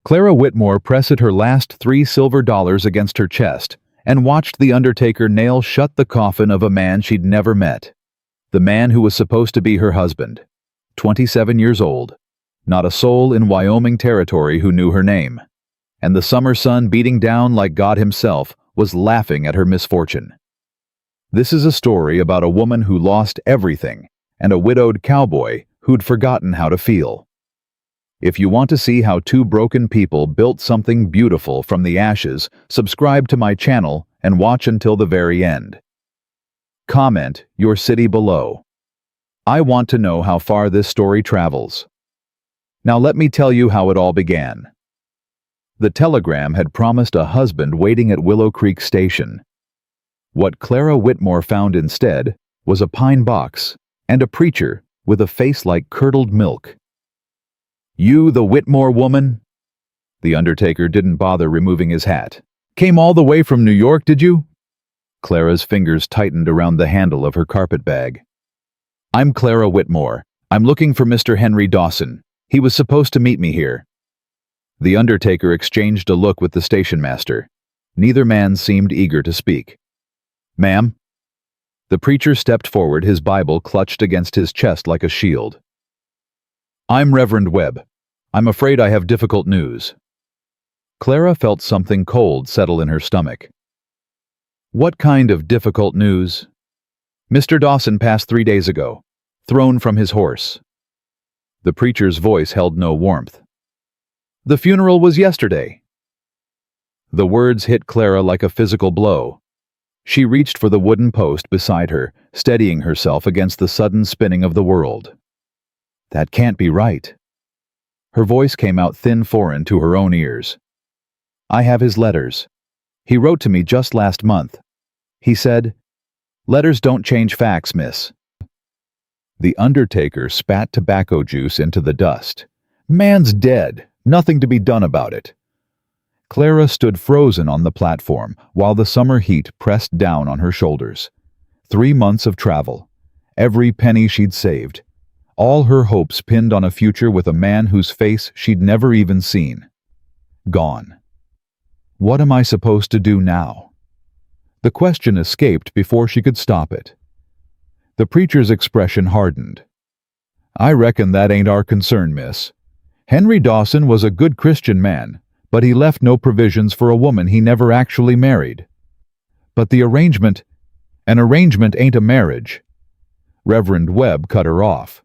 Clara Whitmore pressed her last $3 against her chest and watched the undertaker nail shut the coffin of a man she'd never met. The man who was supposed to be her husband. 27 years old. Not a soul in Wyoming territory who knew her name. And the summer sun beating down like God himself was laughing at her misfortune. This is a story about a woman who lost everything and a widowed cowboy who'd forgotten how to feel. If you want to see how two broken people built something beautiful from the ashes, subscribe to my channel and watch until the very end. Comment your city below. I want to know how far this story travels. Now let me tell you how it all began. The telegram had promised a husband waiting at Willow Creek Station. What Clara Whitmore found instead was a pine box and a preacher with a face like curdled milk. "You the Whitmore woman?" The undertaker didn't bother removing his hat. "Came all the way from New York, did you?" Clara's fingers tightened around the handle of her carpet bag. "I'm Clara Whitmore. I'm looking for Mr. Henry Dawson. He was supposed to meet me here." The undertaker exchanged a look with the station master. Neither man seemed eager to speak. "Ma'am?" The preacher stepped forward, his Bible clutched against his chest like a shield. "I'm Reverend Webb. I'm afraid I have difficult news." Clara felt something cold settle in her stomach. "What kind of difficult news?" "Mr. Dawson passed 3 days ago, thrown from his horse." The preacher's voice held no warmth. "The funeral was yesterday." The words hit Clara like a physical blow. She reached for the wooden post beside her, steadying herself against the sudden spinning of the world. "That can't be right." Her voice came out thin, foreign to her own ears. "I have his letters. He wrote to me just last month. He said, 'Letters don't change facts, miss.'" The undertaker spat tobacco juice into the dust. "Man's dead. Nothing to be done about it." Clara stood frozen on the platform while the summer heat pressed down on her shoulders. 3 months of travel. Every penny she'd saved. All her hopes pinned on a future with a man whose face she'd never even seen. Gone. What am I supposed to do now? The question escaped before she could stop it. The preacher's expression hardened. "I reckon that ain't our concern, miss. Henry Dawson was a good Christian man, but he left no provisions for a woman he never actually married." "But an arrangement ain't a marriage." Reverend Webb cut her off.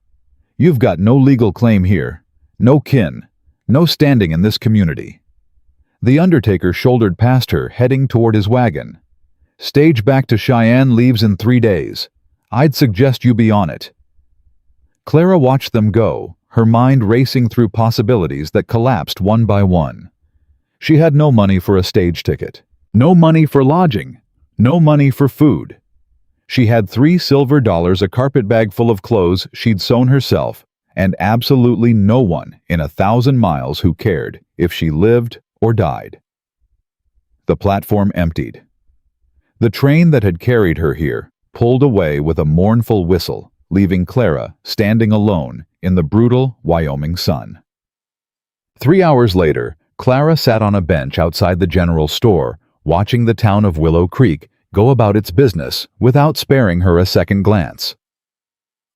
"You've got no legal claim here, no kin, no standing in this community." The undertaker shouldered past her, heading toward his wagon. "Stage back to Cheyenne leaves in 3 days. I'd suggest you be on it." Clara watched them go, her mind racing through possibilities that collapsed one by one. She had no money for a stage ticket, no money for lodging, no money for food. She had $3, a carpet bag full of clothes she'd sewn herself, and absolutely no one in 1,000 miles who cared if she lived or died. The platform emptied. The train that had carried her here pulled away with a mournful whistle, leaving Clara standing alone in the brutal Wyoming sun. 3 hours later, Clara sat on a bench outside the general store, watching the town of Willow Creek go about its business without sparing her a second glance.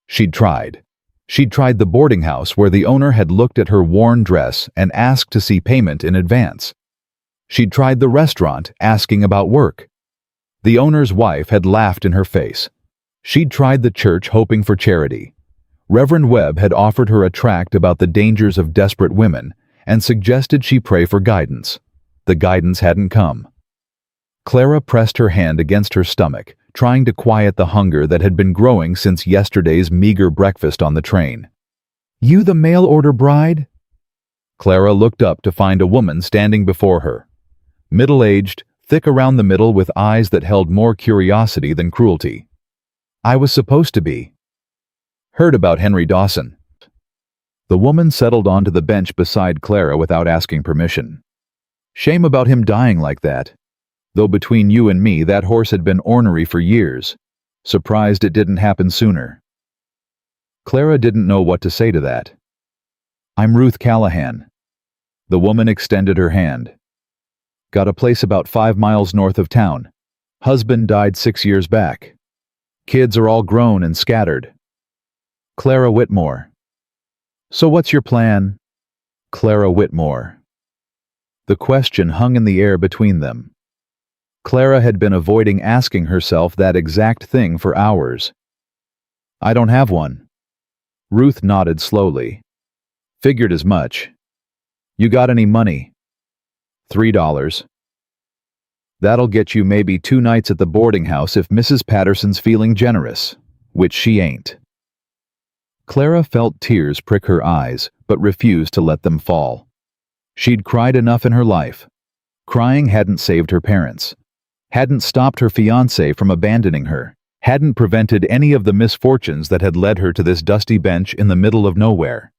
She'd tried. She'd tried the boarding house where the owner had looked at her worn dress and asked to see payment in advance. She'd tried the restaurant, asking about work. The owner's wife had laughed in her face. She'd tried the church, hoping for charity. Reverend Webb had offered her a tract about the dangers of desperate women and suggested she pray for guidance. The guidance hadn't come. Clara pressed her hand against her stomach, trying to quiet the hunger that had been growing since yesterday's meager breakfast on the train. "You the mail-order bride?" Clara looked up to find a woman standing before her. Middle-aged, thick around the middle with eyes that held more curiosity than cruelty. "I was supposed to be." "Heard about Henry Dawson." The woman settled onto the bench beside Clara without asking permission. "Shame about him dying like that. Though between you and me, that horse had been ornery for years. Surprised it didn't happen sooner." Clara didn't know what to say to that. "I'm Ruth Callahan." The woman extended her hand. Got a place about 5 miles north of town. Husband died 6 years back. Kids are all grown and scattered. Clara Whitmore. So what's your plan? Clara Whitmore. The question hung in the air between them. Clara had been avoiding asking herself that exact thing for hours. I don't have one. Ruth nodded slowly. Figured as much. You got any money? $3. That'll get you maybe 2 nights at the boarding house if Mrs. Patterson's feeling generous, which she ain't. Clara felt tears prick her eyes, but refused to let them fall. She'd cried enough in her life. Crying hadn't saved her parents, hadn't stopped her fiancé from abandoning her, hadn't prevented any of the misfortunes that had led her to this dusty bench in the middle of nowhere.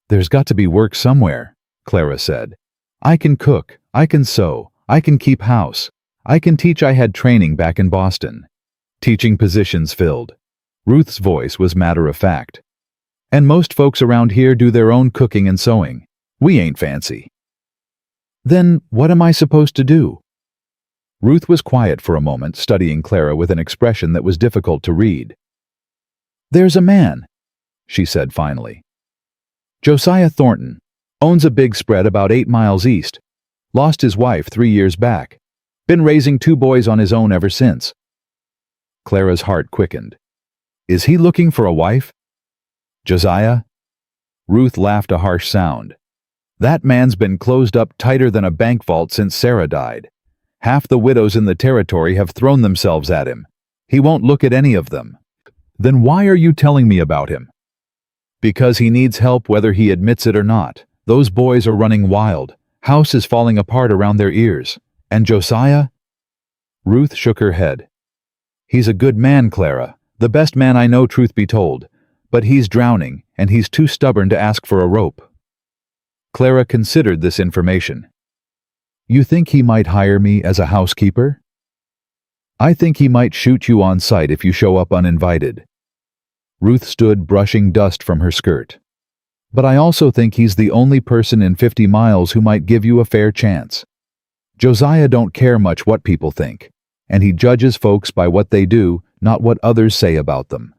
There's got to be work somewhere, Clara said. I can cook, I can sew, I can keep house, I can teach. I had training back in Boston. Teaching positions filled. Ruth's voice was matter of fact. And most folks around here do their own cooking and sewing. We ain't fancy. Then what am I supposed to do? Ruth was quiet for a moment, studying Clara with an expression that was difficult to read. There's a man, she said finally. Josiah Thornton. Owns a big spread about 8 miles east. Lost his wife 3 years back. Been raising 2 boys on his own ever since. Clara's heart quickened. Is he looking for a wife? Josiah? Ruth laughed a harsh sound. That man's been closed up tighter than a bank vault since Sarah died. Half the widows in the territory have thrown themselves at him. He won't look at any of them. Then why are you telling me about him? Because he needs help whether he admits it or not. Those boys are running wild. House is falling apart around their ears. And Josiah? Ruth shook her head. He's a good man, Clara. The best man I know, truth be told. But he's drowning, and he's too stubborn to ask for a rope. Clara considered this information. You think he might hire me as a housekeeper? I think he might shoot you on sight if you show up uninvited. Ruth stood brushing dust from her skirt. But I also think he's the only person in 50 miles who might give you a fair chance. Josiah don't care much what people think, and he judges folks by what they do, not what others say about them.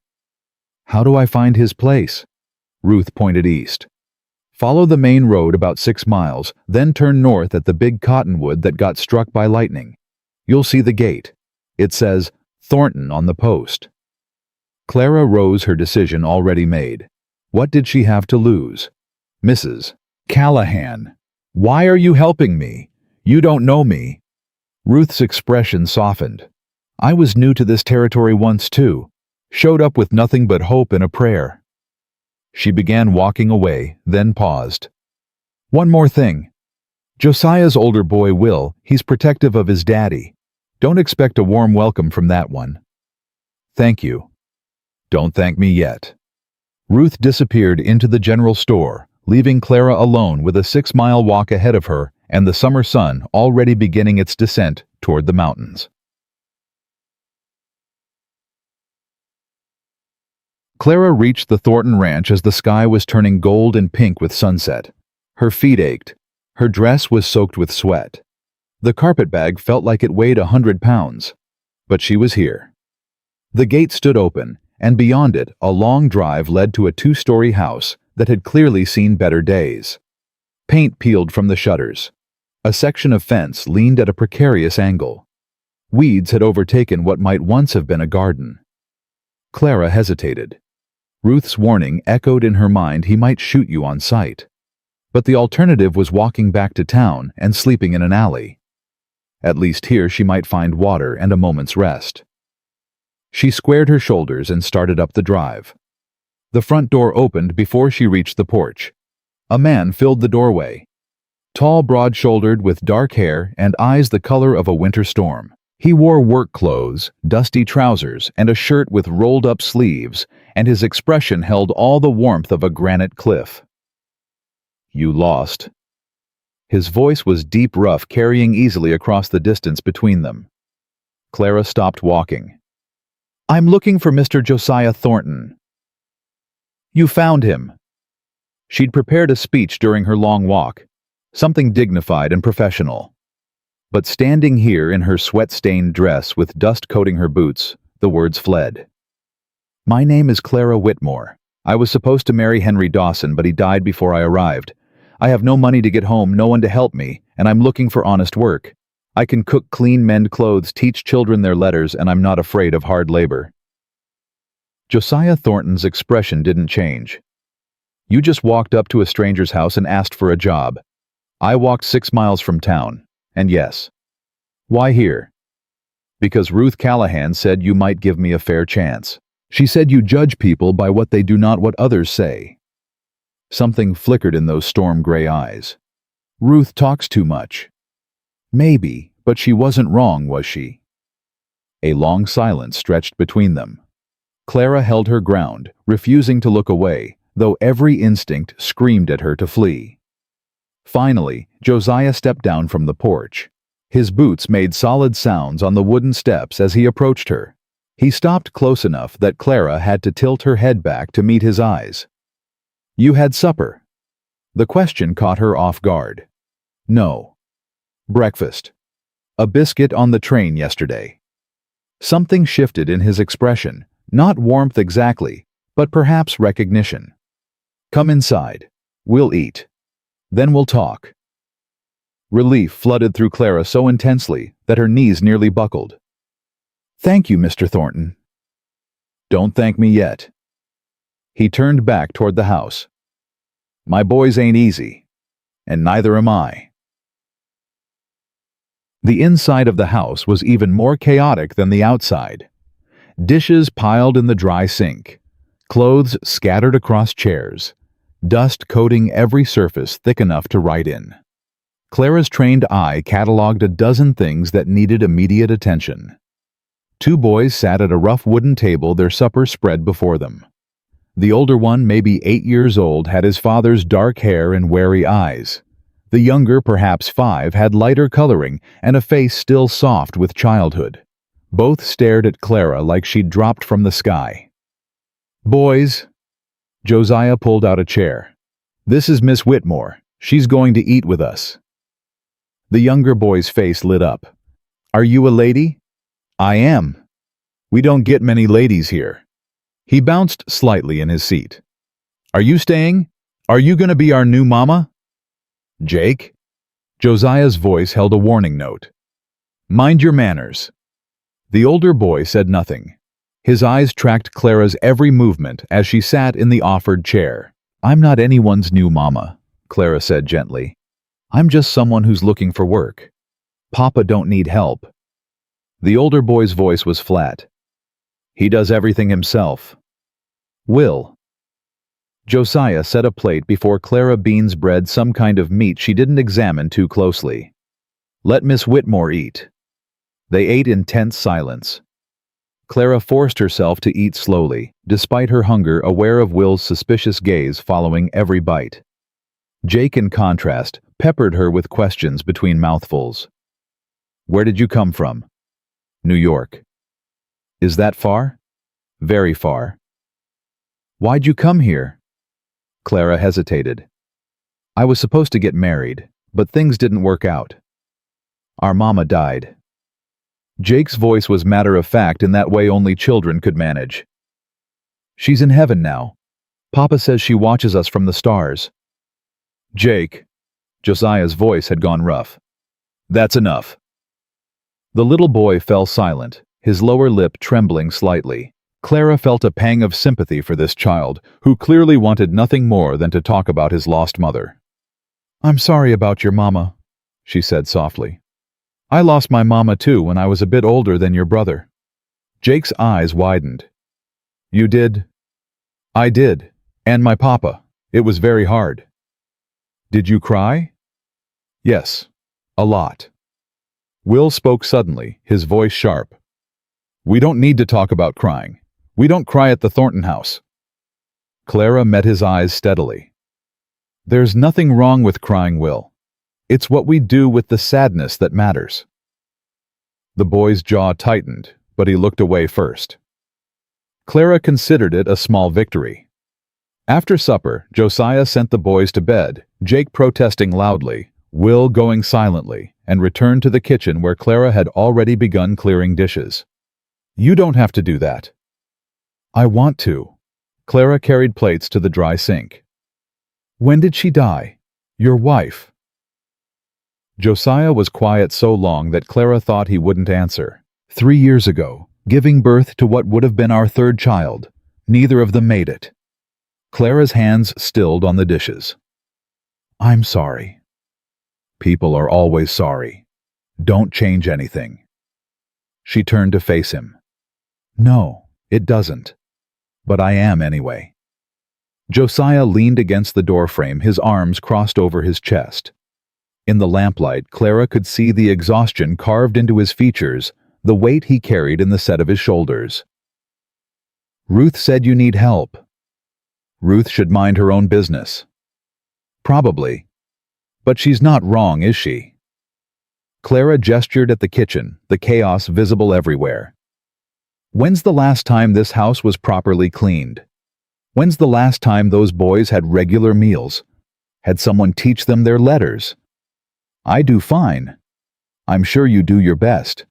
How do I find his place? Ruth pointed east. Follow the main road about 6 miles, then turn north at the big cottonwood that got struck by lightning. You'll see the gate. It says Thornton on the post. Clara rose, her decision already made. What did she have to lose? Mrs. Callahan, why are you helping me? You don't know me. Ruth's expression softened. I was new to this territory once too. Showed up with nothing but hope and a prayer. She began walking away, then paused. One more thing. Josiah's older boy Will, he's protective of his daddy. Don't expect a warm welcome from that one. Thank you. Don't thank me yet. Ruth disappeared into the general store, leaving Clara alone with a 6-mile walk ahead of her and the summer sun already beginning its descent toward the mountains. Clara reached the Thornton ranch as the sky was turning gold and pink with sunset. Her feet ached. Her dress was soaked with sweat. The carpetbag felt like it weighed 100 pounds. But she was here. The gate stood open, and beyond it, a long drive led to a 2-story house that had clearly seen better days. Paint peeled from the shutters. A section of fence leaned at a precarious angle. Weeds had overtaken what might once have been a garden. Clara hesitated. Ruth's warning echoed in her mind: he might shoot you on sight. But the alternative was walking back to town and sleeping in an alley. At least here she might find water and a moment's rest. She squared her shoulders and started up the drive. The front door opened before she reached the porch. A man filled the doorway. Tall, broad-shouldered, with dark hair and eyes the color of a winter storm. He wore work clothes, dusty trousers, and a shirt with rolled-up sleeves, and his expression held all the warmth of a granite cliff. You lost. His voice was deep, rough, carrying easily across the distance between them. Clara stopped walking. I'm looking for Mr. Josiah Thornton. You found him. She'd prepared a speech during her long walk. something dignified and professional. But standing here in her sweat-stained dress with dust coating her boots, the words fled. "My name is Clara Whitmore. I was supposed to marry Henry Dawson, but he died before I arrived. I have no money to get home, no one to help me, and I'm looking for honest work. I can cook, clean, mend clothes, teach children their letters, and I'm not afraid of hard labor." Josiah Thornton's expression didn't change. "You just walked up to a stranger's house and asked for a job. I walked 6 miles from town, and yes. Why here?" "Because Ruth Callahan said you might give me a fair chance. She said you judge people by what they do, not what others say." Something flickered in those storm-gray eyes. "Ruth talks too much." Maybe, but she wasn't wrong, was she? A long silence stretched between them. Clara held her ground, refusing to look away, though every instinct screamed at her to flee. Finally, Josiah stepped down from the porch. His boots made solid sounds on the wooden steps as he approached her. He stopped close enough that Clara had to tilt her head back to meet his eyes. "You had supper?" The question caught her off guard. "No." "Breakfast. A biscuit on the train yesterday." Something shifted in his expression, not warmth exactly, but perhaps recognition. "Come inside. We'll eat. Then we'll talk." Relief flooded through Clara so intensely that her knees nearly buckled. "Thank you, Mr. Thornton." "Don't thank me yet." He turned back toward the house. "My boys ain't easy, and neither am I." The inside of the house was even more chaotic than the outside. Dishes piled in the dry sink, clothes scattered across chairs, dust coating every surface thick enough to write in. Clara's trained eye cataloged a dozen things that needed immediate attention. 2 boys sat at a rough wooden table, their supper spread before them. The older one, maybe 8 years old, had his father's dark hair and wary eyes. The younger, perhaps 5, had lighter coloring and a face still soft with childhood. Both stared at Clara like she'd dropped from the sky. "Boys," Josiah pulled out a chair. "This is Miss Whitmore. She's going to eat with us." The younger boy's face lit up. "Are you a lady?" "I am. We don't get many ladies here." He bounced slightly in his seat. "Are you staying? Are you going to be our new mama?" "Jake?" Josiah's voice held a warning note. "Mind your manners." The older boy said nothing. His eyes tracked Clara's every movement as she sat in the offered chair. "I'm not anyone's new mama," Clara said gently. "I'm just someone who's looking for work. Papa don't need help." The older boy's voice was flat. "He does everything himself." "Will." Josiah set a plate before Clara Beans bread, some kind of meat she didn't examine too closely. "Let Miss Whitmore eat." They ate in tense silence. Clara forced herself to eat slowly, despite her hunger, aware of Will's suspicious gaze following every bite. Jake, in contrast, peppered her with questions between mouthfuls. "Where did you come from?" "New York." "Is that far?" "Very far." "Why'd you come here?" Clara hesitated. "I was supposed to get married, but things didn't work out. Our mama died." Jake's voice was matter-of-fact in that way only children could manage. "She's in heaven now. Papa says she watches us from the stars." "Jake," Josiah's voice had gone rough. "That's enough." The little boy fell silent, his lower lip trembling slightly. Clara felt a pang of sympathy for this child, who clearly wanted nothing more than to talk about his lost mother. "I'm sorry about your mama," she said softly. "I lost my mama too when I was a bit older than your brother." Jake's eyes widened. "You did?" "I did. And my papa. It was very hard." "Did you cry?" "Yes. A lot." Will spoke suddenly, his voice sharp. "We don't need to talk about crying. We don't cry at the Thornton house." Clara met his eyes steadily. "There's nothing wrong with crying, Will. It's what we do with the sadness that matters." The boy's jaw tightened, but he looked away first. Clara considered it a small victory. After supper, Josiah sent the boys to bed, Jake protesting loudly, Will going silently and returned to the kitchen where Clara had already begun clearing dishes. You don't have to do that. I want to. Clara carried plates to the dry sink. When did she die? Your wife? Josiah was quiet so long that Clara thought he wouldn't answer. 3 years ago, giving birth to what would have been our third child. Neither of them made it. Clara's hands stilled on the dishes. I'm sorry. People are always sorry. Don't change anything. She turned to face him. No, it doesn't. But I am anyway. Josiah leaned against the doorframe, his arms crossed over his chest. In the lamplight, Clara could see the exhaustion carved into his features, the weight he carried in the set of his shoulders. Ruth said you need help. Ruth should mind her own business. Probably. But she's not wrong, is she? Clara gestured at the kitchen, the chaos visible everywhere. When's the last time this house was properly cleaned? When's the last time those boys had regular meals? Had someone teach them their letters? I do fine. I'm sure you do your best.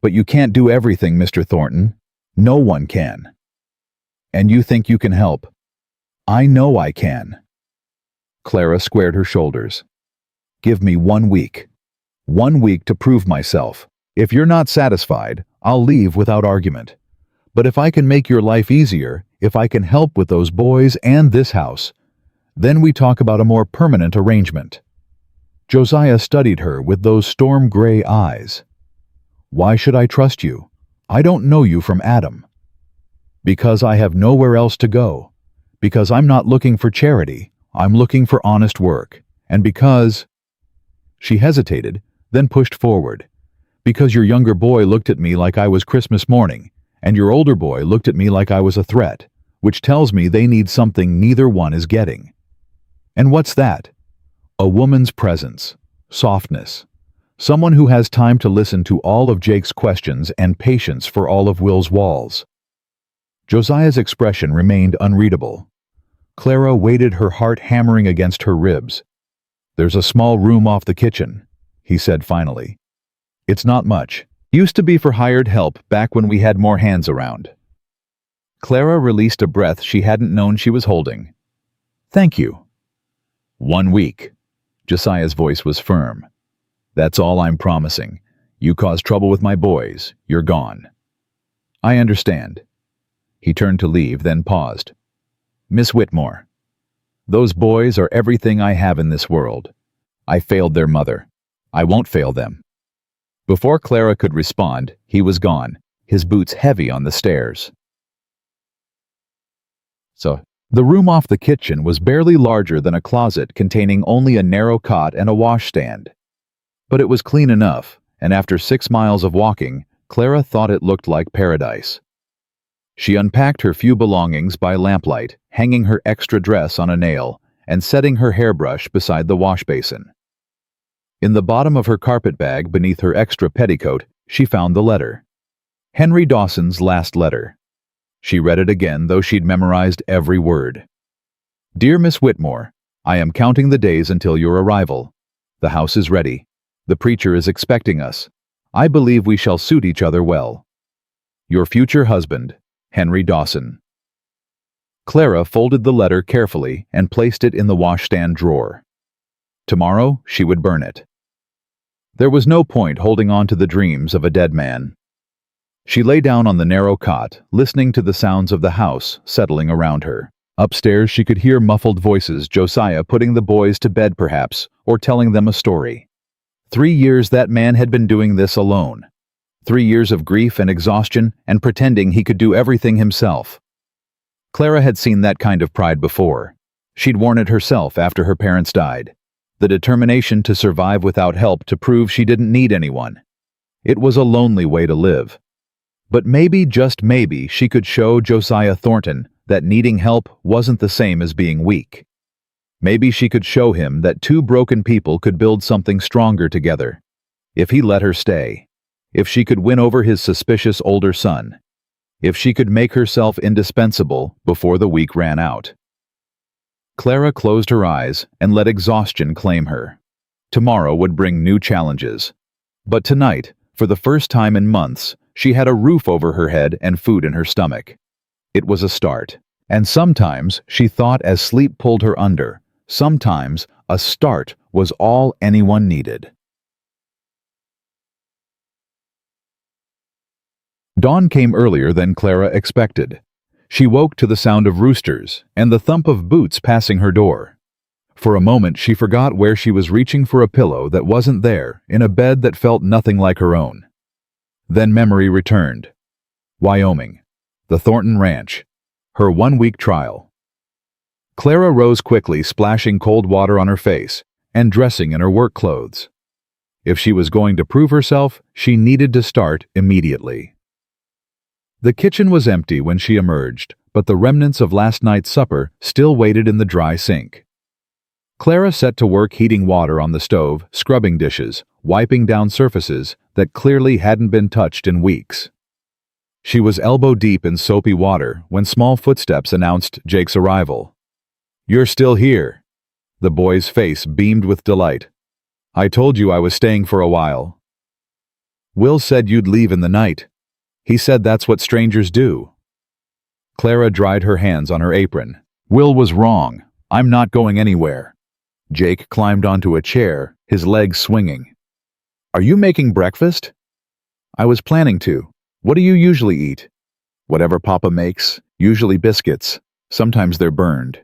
But you can't do everything, Mr. Thornton. No one can. And you think you can help? I know I can. Clara squared her shoulders. Give me 1 week. 1 week to prove myself. If you're not satisfied, I'll leave without argument. But if I can make your life easier, if I can help with those boys and this house, then we talk about a more permanent arrangement. Josiah studied her with those storm-gray eyes. Why should I trust you? I don't know you from Adam. Because I have nowhere else to go. Because I'm not looking for charity, I'm looking for honest work. And because... She hesitated, then pushed forward. Because your younger boy looked at me like I was Christmas morning, and your older boy looked at me like I was a threat, which tells me they need something neither one is getting. And what's that? A woman's presence, softness. Someone who has time to listen to all of Jake's questions and patience for all of Will's walls. Josiah's expression remained unreadable. Clara waited, her heart hammering against her ribs. There's a small room off the kitchen, he said finally. It's not much. Used to be for hired help back when we had more hands around. Clara released a breath she hadn't known she was holding. Thank you. 1 week. Josiah's voice was firm. That's all I'm promising. You cause trouble with my boys, you're gone. I understand. He turned to leave, then paused. Miss Whitmore. Those boys are everything I have in this world. I failed their mother. I won't fail them. Before Clara could respond, he was gone, his boots heavy on the stairs. The room off the kitchen was barely larger than a closet containing only a narrow cot and a washstand. But it was clean enough, and after 6 miles of walking, Clara thought it looked like paradise. She unpacked her few belongings by lamplight, hanging her extra dress on a nail, and setting her hairbrush beside the wash basin. In the bottom of her carpet bag beneath her extra petticoat, she found the letter. Henry Dawson's last letter. She read it again, though she'd memorized every word. Dear Miss Whitmore, I am counting the days until your arrival. The house is ready. The preacher is expecting us. I believe we shall suit each other well. Your future husband, Henry Dawson. Clara folded the letter carefully and placed it in the washstand drawer. Tomorrow she would burn it. There was no point holding on to the dreams of a dead man. She lay down on the narrow cot, listening to the sounds of the house settling around her. Upstairs she could hear muffled voices, Josiah putting the boys to bed perhaps, or telling them a story. 3 years that man had been doing this alone. 3 years of grief and exhaustion and pretending he could do everything himself. Clara had seen that kind of pride before. She'd worn it herself after her parents died. The determination to survive without help, to prove she didn't need anyone. It was a lonely way to live. But maybe, just maybe, she could show Josiah Thornton that needing help wasn't the same as being weak. Maybe she could show him that 2 broken people could build something stronger together. If he let her stay. If she could win over his suspicious older son. If she could make herself indispensable before the week ran out. Clara closed her eyes and let exhaustion claim her. Tomorrow would bring new challenges. But tonight, for the first time in months, she had a roof over her head and food in her stomach. It was a start. And sometimes she thought as sleep pulled her under, sometimes a start was all anyone needed. Dawn came earlier than Clara expected. She woke to the sound of roosters and the thump of boots passing her door. For a moment she forgot where she was, reaching for a pillow that wasn't there in a bed that felt nothing like her own. Then memory returned. Wyoming. The Thornton Ranch. Her 1-week trial. Clara rose quickly, splashing cold water on her face and dressing in her work clothes. If she was going to prove herself, she needed to start immediately. The kitchen was empty when she emerged, but the remnants of last night's supper still waited in the dry sink. Clara set to work heating water on the stove, scrubbing dishes, wiping down surfaces that clearly hadn't been touched in weeks. She was elbow-deep in soapy water when small footsteps announced Jake's arrival. "You're still here." The boy's face beamed with delight. "I told you I was staying for a while." "Will said you'd leave in the night. He said that's what strangers do." Clara dried her hands on her apron. "Will was wrong. I'm not going anywhere." Jake climbed onto a chair, his legs swinging. "Are you making breakfast?" "I was planning to. What do you usually eat?" "Whatever Papa makes, usually biscuits. Sometimes they're burned."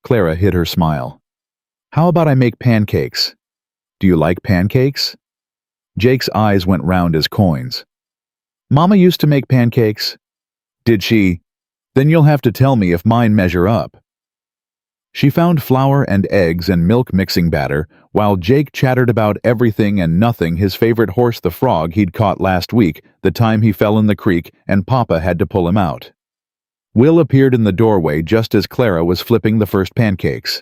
Clara hid her smile. "How about I make pancakes?" "Do you like pancakes?" Jake's eyes went round as coins. "Mama used to make pancakes." "Did she? Then you'll have to tell me if mine measure up." She found flour and eggs and milk mixing batter, while Jake chattered about everything and nothing, his favorite horse, the frog he'd caught last week, the time he fell in the creek and Papa had to pull him out. Will appeared in the doorway just as Clara was flipping the first pancakes.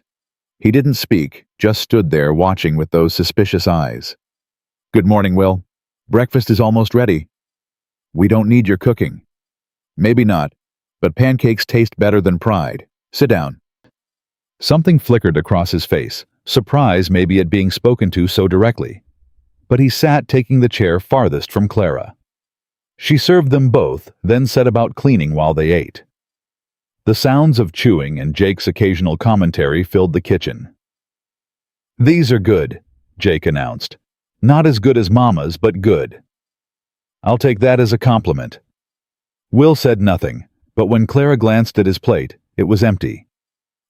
He didn't speak, just stood there watching with those suspicious eyes. "Good morning, Will. Breakfast is almost ready." "We don't need your cooking." "Maybe not, but pancakes taste better than pride. Sit down." Something flickered across his face, surprise maybe at being spoken to so directly. But he sat, taking the chair farthest from Clara. She served them both, then set about cleaning while they ate. The sounds of chewing and Jake's occasional commentary filled the kitchen. "These are good," Jake announced. "Not as good as Mama's, but good." "I'll take that as a compliment." Will said nothing, but when Clara glanced at his plate, it was empty.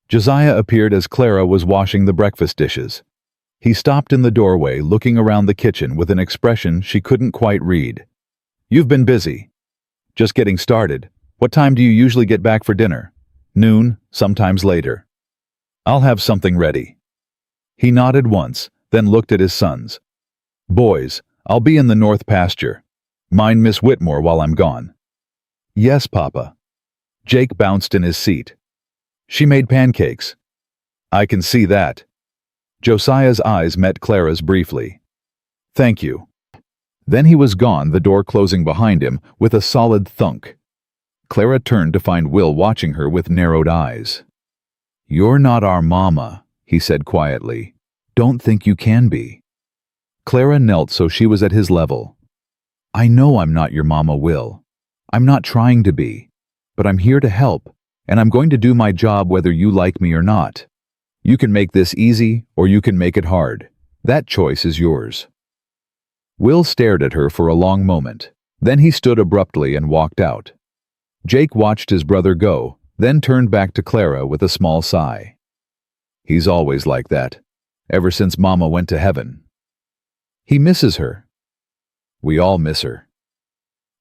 Josiah appeared as Clara was washing the breakfast dishes. He stopped in the doorway, looking around the kitchen with an expression she couldn't quite read. "You've been busy." "Just getting started. What time do you usually get back for dinner?" "Noon, sometimes later." "I'll have something ready." He nodded once, then looked at his sons. "Boys, I'll be in the north pasture. Mind Miss Whitmore while I'm gone?" "Yes, Papa." Jake bounced in his seat. "She made pancakes." "I can see that." Josiah's eyes met Clara's briefly. "Thank you." Then he was gone, the door closing behind him with a solid thunk. Clara turned to find Will watching her with narrowed eyes. "You're not our mama," he said quietly. "Don't think you can be." Clara knelt so she was at his level. "I know I'm not your mama, Will. I'm not trying to be. But I'm here to help, and I'm going to do my job whether you like me or not. You can make this easy, or you can make it hard. That choice is yours." Will stared at her for a long moment. Then he stood abruptly and walked out. Jake watched his brother go, then turned back to Clara with a small sigh. "He's always like that, ever since Mama went to heaven." "He misses her." "We all miss her."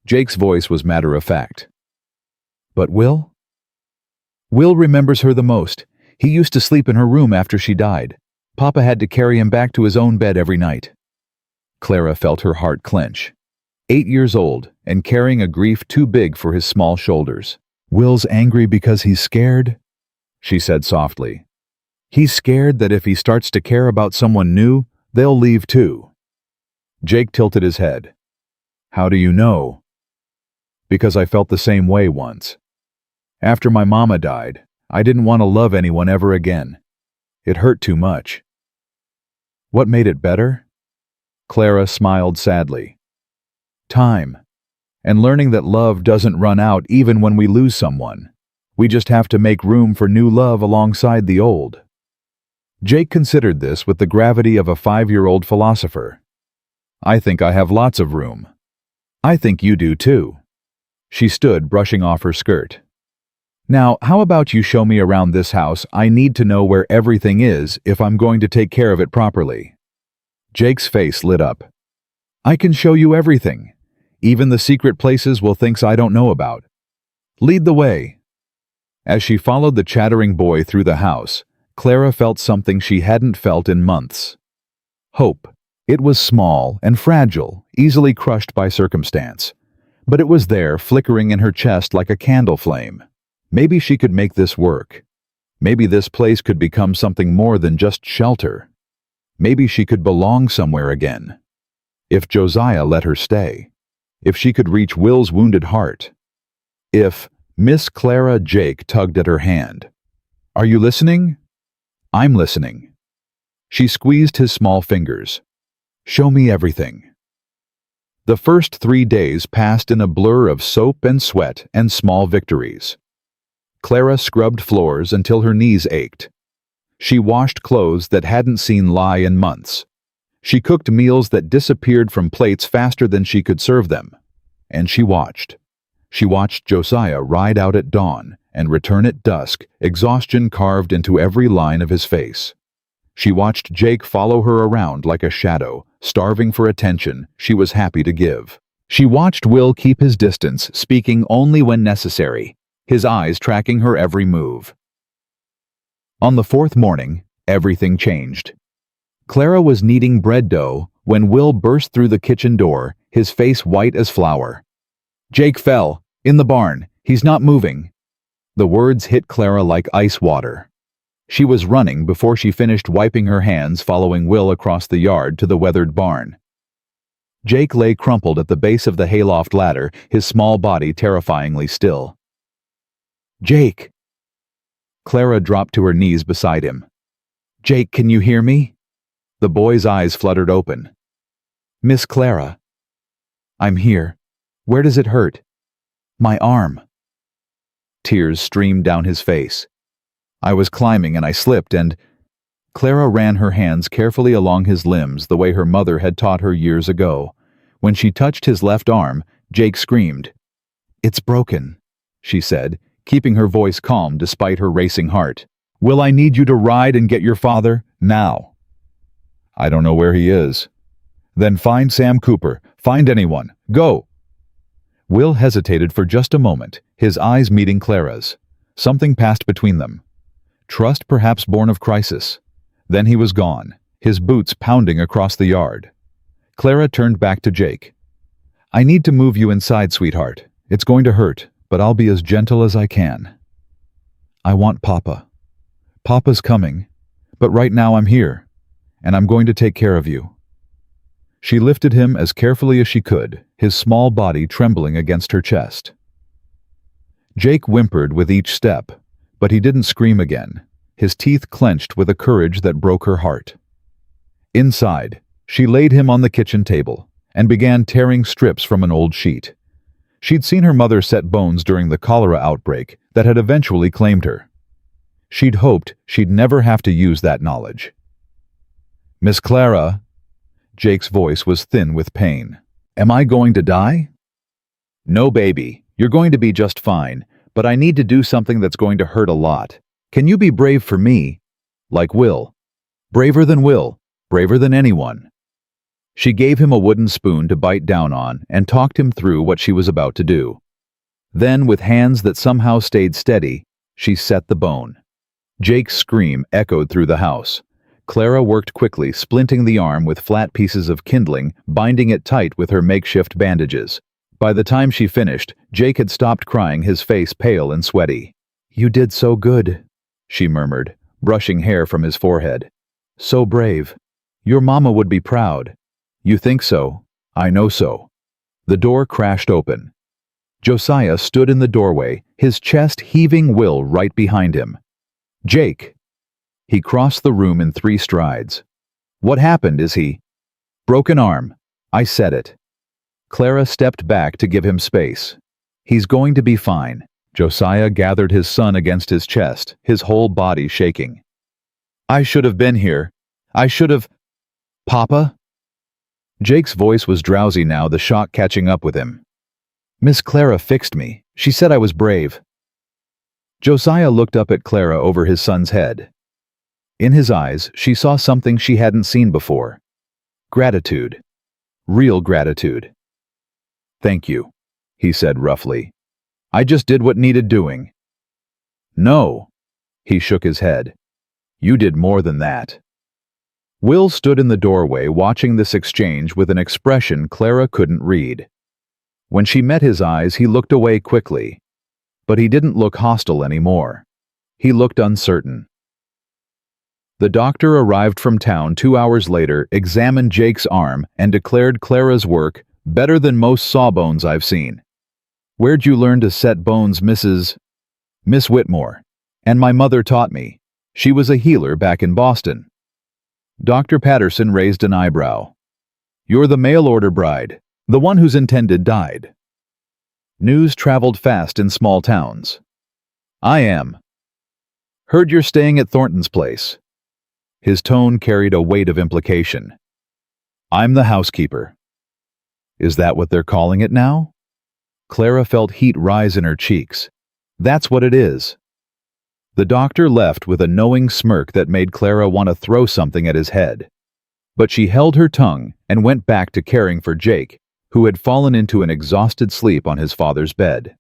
Jake's voice was matter-of-fact. "But Will?" "Will remembers her the most. He used to sleep in her room after she died. Papa had to carry him back to his own bed every night." Clara felt her heart clench. 8 years old, and carrying a grief too big for his small shoulders. "Will's angry because he's scared?" she said softly. "He's scared that if he starts to care about someone new, they'll leave too." Jake tilted his head. "How do you know?" "Because I felt the same way once. After my mama died, I didn't want to love anyone ever again. It hurt too much." What made it better? Clara smiled sadly. Time. And learning that love doesn't run out even when we lose someone. We just have to make room for new love alongside the old. Jake considered this with the gravity of a 5-year-old philosopher. I think I have lots of room. I think you do too. She stood, brushing off her skirt. Now, how about you show me around this house? I need to know where everything is if I'm going to take care of it properly. Jake's face lit up. I can show you everything. Even the secret places Will thinks I don't know about. Lead the way. As she followed the chattering boy through the house, Clara felt something she hadn't felt in months. Hope. It was small and fragile, easily crushed by circumstance. But it was there, flickering in her chest like a candle flame. Maybe she could make this work. Maybe this place could become something more than just shelter. Maybe she could belong somewhere again. If Josiah let her stay. If she could reach Will's wounded heart. If Miss Clara. Jake tugged at her hand. Are you listening? I'm listening. She squeezed his small fingers. Show me everything. The first 3 days passed in a blur of soap and sweat and small victories. Clara scrubbed floors until her knees ached. She washed clothes that hadn't seen lie in months. She cooked meals that disappeared from plates faster than she could serve them. And she watched. She watched Josiah ride out at dawn and return at dusk, exhaustion carved into every line of his face. She watched Jake follow her around like a shadow, starving for attention she was happy to give. She watched Will keep his distance, speaking only when necessary, his eyes tracking her every move. On the 4th morning, everything changed. Clara was kneading bread dough when Will burst through the kitchen door, his face white as flour. Jake fell. In the barn. He's not moving. The words hit Clara like ice water. She was running before she finished wiping her hands, following Will across the yard to the weathered barn. Jake lay crumpled at the base of the hayloft ladder, his small body terrifyingly still. Jake! Clara dropped to her knees beside him. Jake, can you hear me? The boy's eyes fluttered open. Miss Clara. I'm here. Where does it hurt? My arm. Tears streamed down his face. I was climbing and I slipped and... Clara ran her hands carefully along his limbs the way her mother had taught her years ago. When she touched his left arm, Jake screamed. It's broken, she said, keeping her voice calm despite her racing heart. Will, I need you to ride and get your father, now. I don't know where he is. Then find Sam Cooper. Find anyone. Go! Will hesitated for just a moment, his eyes meeting Clara's. Something passed between them. Trust perhaps born of crisis. Then he was gone, his boots pounding across the yard. Clara turned back to Jake. I need to move you inside, sweetheart. It's going to hurt, but I'll be as gentle as I can. I want Papa. Papa's coming, but right now I'm here, and I'm going to take care of you. She lifted him as carefully as she could, his small body trembling against her chest. Jake whimpered with each step, but he didn't scream again, his teeth clenched with a courage that broke her heart. Inside, she laid him on the kitchen table and began tearing strips from an old sheet. She'd seen her mother set bones during the cholera outbreak that had eventually claimed her. She'd hoped she'd never have to use that knowledge. Miss Clara, Jake's voice was thin with pain. Am I going to die? No, baby. You're going to be just fine, but I need to do something that's going to hurt a lot. Can you be brave for me? Like Will. Braver than Will. Braver than anyone. She gave him a wooden spoon to bite down on and talked him through what she was about to do. Then, with hands that somehow stayed steady, she set the bone. Jake's scream echoed through the house. Clara worked quickly, splinting the arm with flat pieces of kindling, binding it tight with her makeshift bandages. By the time she finished, Jake had stopped crying, his face pale and sweaty. You did so good, she murmured, brushing hair from his forehead. So brave. Your mama would be proud. You think so? I know so. The door crashed open. Josiah stood in the doorway, his chest heaving, Will right behind him. Jake! He crossed the room in 3 strides. What happened? Is he? Broken arm. I said it. Clara stepped back to give him space. He's going to be fine. Josiah gathered his son against his chest, his whole body shaking. I should have been here. I should have... Papa? Jake's voice was drowsy now, the shock catching up with him. Miss Clara fixed me. She said I was brave. Josiah looked up at Clara over his son's head. In his eyes, she saw something she hadn't seen before. Gratitude. Real gratitude. Thank you, he said roughly. I just did what needed doing. No, he shook his head. You did more than that. Will stood in the doorway watching this exchange with an expression Clara couldn't read. When she met his eyes, he looked away quickly. But he didn't look hostile anymore. He looked uncertain. The doctor arrived from town 2 hours later, examined Jake's arm, and declared Clara's work better than most sawbones I've seen. Where'd you learn to set bones, Mrs. Miss Whitmore? And my mother taught me. She was a healer back in Boston. Dr. Patterson raised an eyebrow. You're the mail-order bride, the one whose intended died. News traveled fast in small towns. I am. Heard you're staying at Thornton's place. His tone carried a weight of implication. I'm the housekeeper. Is that what they're calling it now? Clara felt heat rise in her cheeks. That's what it is. The doctor left with a knowing smirk that made Clara want to throw something at his head. But she held her tongue and went back to caring for Jake, who had fallen into an exhausted sleep on his father's bed.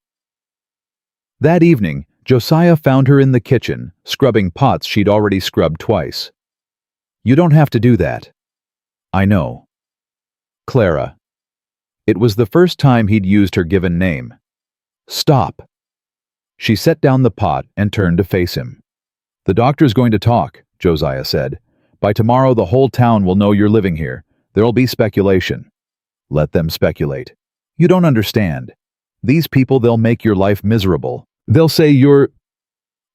That evening, Josiah found her in the kitchen, scrubbing pots she'd already scrubbed twice. You don't have to do that. I know. Clara. It was the first time he'd used her given name. Stop. She set down the pot and turned to face him. The doctor's going to talk, Josiah said. By tomorrow the whole town will know you're living here. There'll be speculation. Let them speculate. You don't understand. These people, they'll make your life miserable. They'll say you're...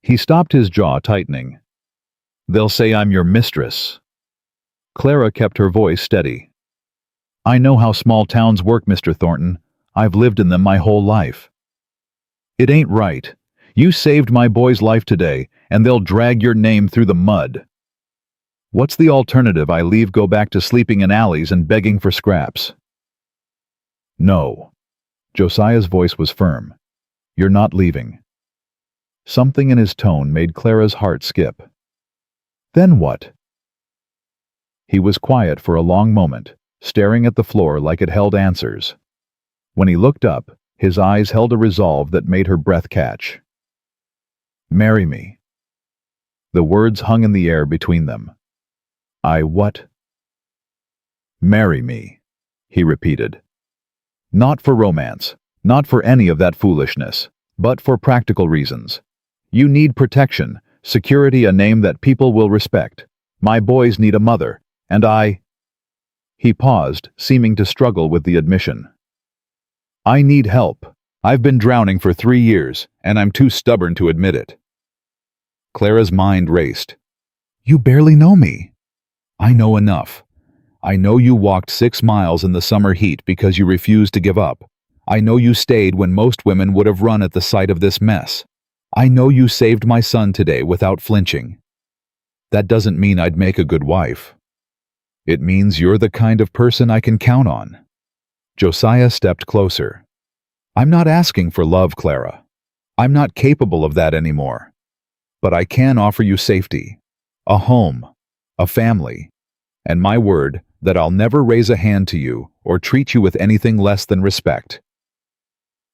He stopped, his jaw tightening. They'll say I'm your mistress. Clara kept her voice steady. I know how small towns work, Mr. Thornton. I've lived in them my whole life. It ain't right. You saved my boy's life today, and they'll drag your name through the mud. What's the alternative? I leave, go back to sleeping in alleys and begging for scraps. No. Josiah's voice was firm. You're not leaving. Something in his tone made Clara's heart skip. Then what? He was quiet for a long moment, staring at the floor like it held answers. When he looked up, his eyes held a resolve that made her breath catch. Marry me. The words hung in the air between them. I what? Marry me, he repeated. Not for romance, not for any of that foolishness, but for practical reasons. You need protection, security, a name that people will respect. My boys need a mother, and I... He paused, seeming to struggle with the admission. I need help. I've been drowning for 3 years, and I'm too stubborn to admit it. Clara's mind raced. You barely know me. I know enough. I know you walked 6 miles in the summer heat because you refused to give up. I know you stayed when most women would have run at the sight of this mess. I know you saved my son today without flinching. That doesn't mean I'd make a good wife. It means you're the kind of person I can count on. Josiah stepped closer. I'm not asking for love, Clara. I'm not capable of that anymore. But I can offer you safety, a home, a family, and my word that I'll never raise a hand to you or treat you with anything less than respect.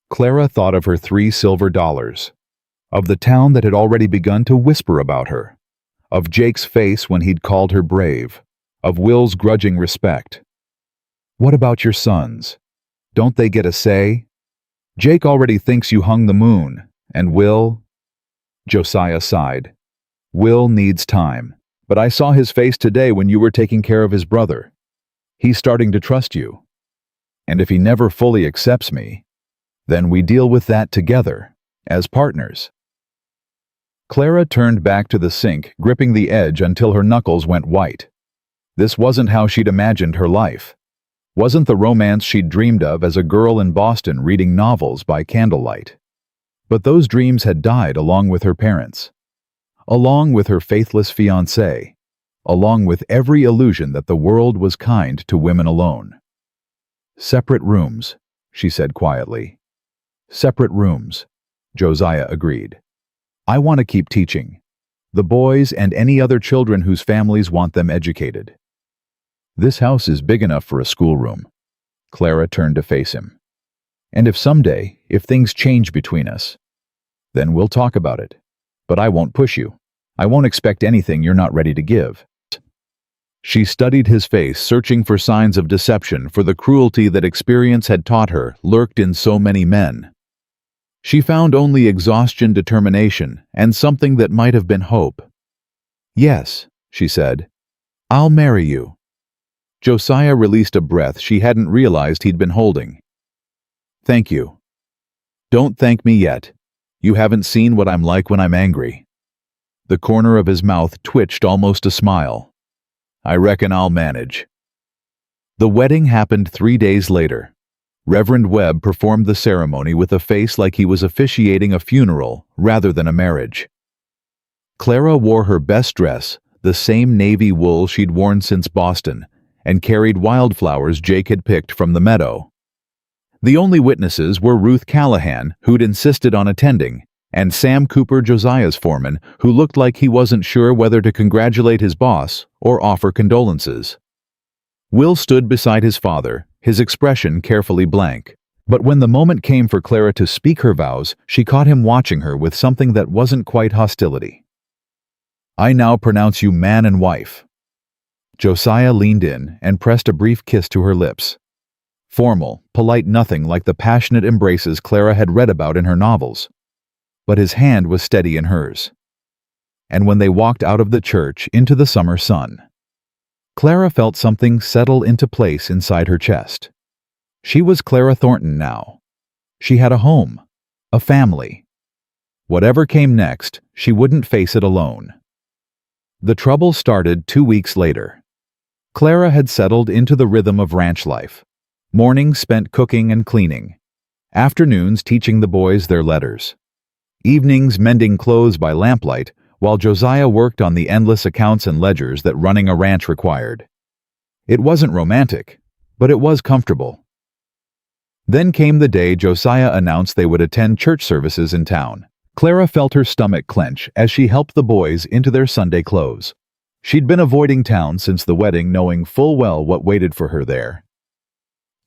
Clara thought of her $3 silver, of the town that had already begun to whisper about her, of Jake's face when he'd called her brave, of Will's grudging respect. What about your sons? Don't they get a say? Jake already thinks you hung the moon, and Will... Josiah sighed. Will needs time, but I saw his face today when you were taking care of his brother. He's starting to trust you. And if he never fully accepts me, then we deal with that together, as partners. Clara turned back to the sink, gripping the edge until her knuckles went white. This wasn't how she'd imagined her life. Wasn't the romance she'd dreamed of as a girl in Boston reading novels by candlelight. But those dreams had died along with her parents, along with her faithless fiancé, along with every illusion that the world was kind to women alone. "Separate rooms," she said quietly. "Separate rooms," Josiah agreed. "I want to keep teaching. The boys and any other children whose families want them educated." "This house is big enough for a schoolroom." Clara turned to face him. "And if someday, if things change between us, then we'll talk about it. But I won't push you. I won't expect anything you're not ready to give." She studied his face, searching for signs of deception, for the cruelty that experience had taught her lurked in so many men. She found only exhaustion, determination, and something that might have been hope. "Yes," she said, "I'll marry you." Josiah released a breath she hadn't realized he'd been holding. "Thank you." "Don't thank me yet. You haven't seen what I'm like when I'm angry." The corner of his mouth twitched almost a smile. "I reckon I'll manage." The wedding happened 3 days later. Reverend Webb performed the ceremony with a face like he was officiating a funeral rather than a marriage. Clara wore her best dress, the same navy wool she'd worn since Boston, and carried wildflowers Jake had picked from the meadow. The only witnesses were Ruth Callahan, who'd insisted on attending, and Sam Cooper, Josiah's foreman, who looked like he wasn't sure whether to congratulate his boss or offer condolences. Will stood beside his father, his expression carefully blank. But when the moment came for Clara to speak her vows, she caught him watching her with something that wasn't quite hostility. "I now pronounce you man and wife." Josiah leaned in and pressed a brief kiss to her lips. Formal, polite, nothing like the passionate embraces Clara had read about in her novels. But his hand was steady in hers. And when they walked out of the church into the summer sun, Clara felt something settle into place inside her chest. She was Clara Thornton now. She had a home, a family. Whatever came next, she wouldn't face it alone. The trouble started 2 weeks later. Clara had settled into the rhythm of ranch life. Mornings spent cooking and cleaning. Afternoons teaching the boys their letters. Evenings mending clothes by lamplight, while Josiah worked on the endless accounts and ledgers that running a ranch required. It wasn't romantic, but it was comfortable. Then came the day Josiah announced they would attend church services in town. Clara felt her stomach clench as she helped the boys into their Sunday clothes. She'd been avoiding town since the wedding, knowing full well what waited for her there.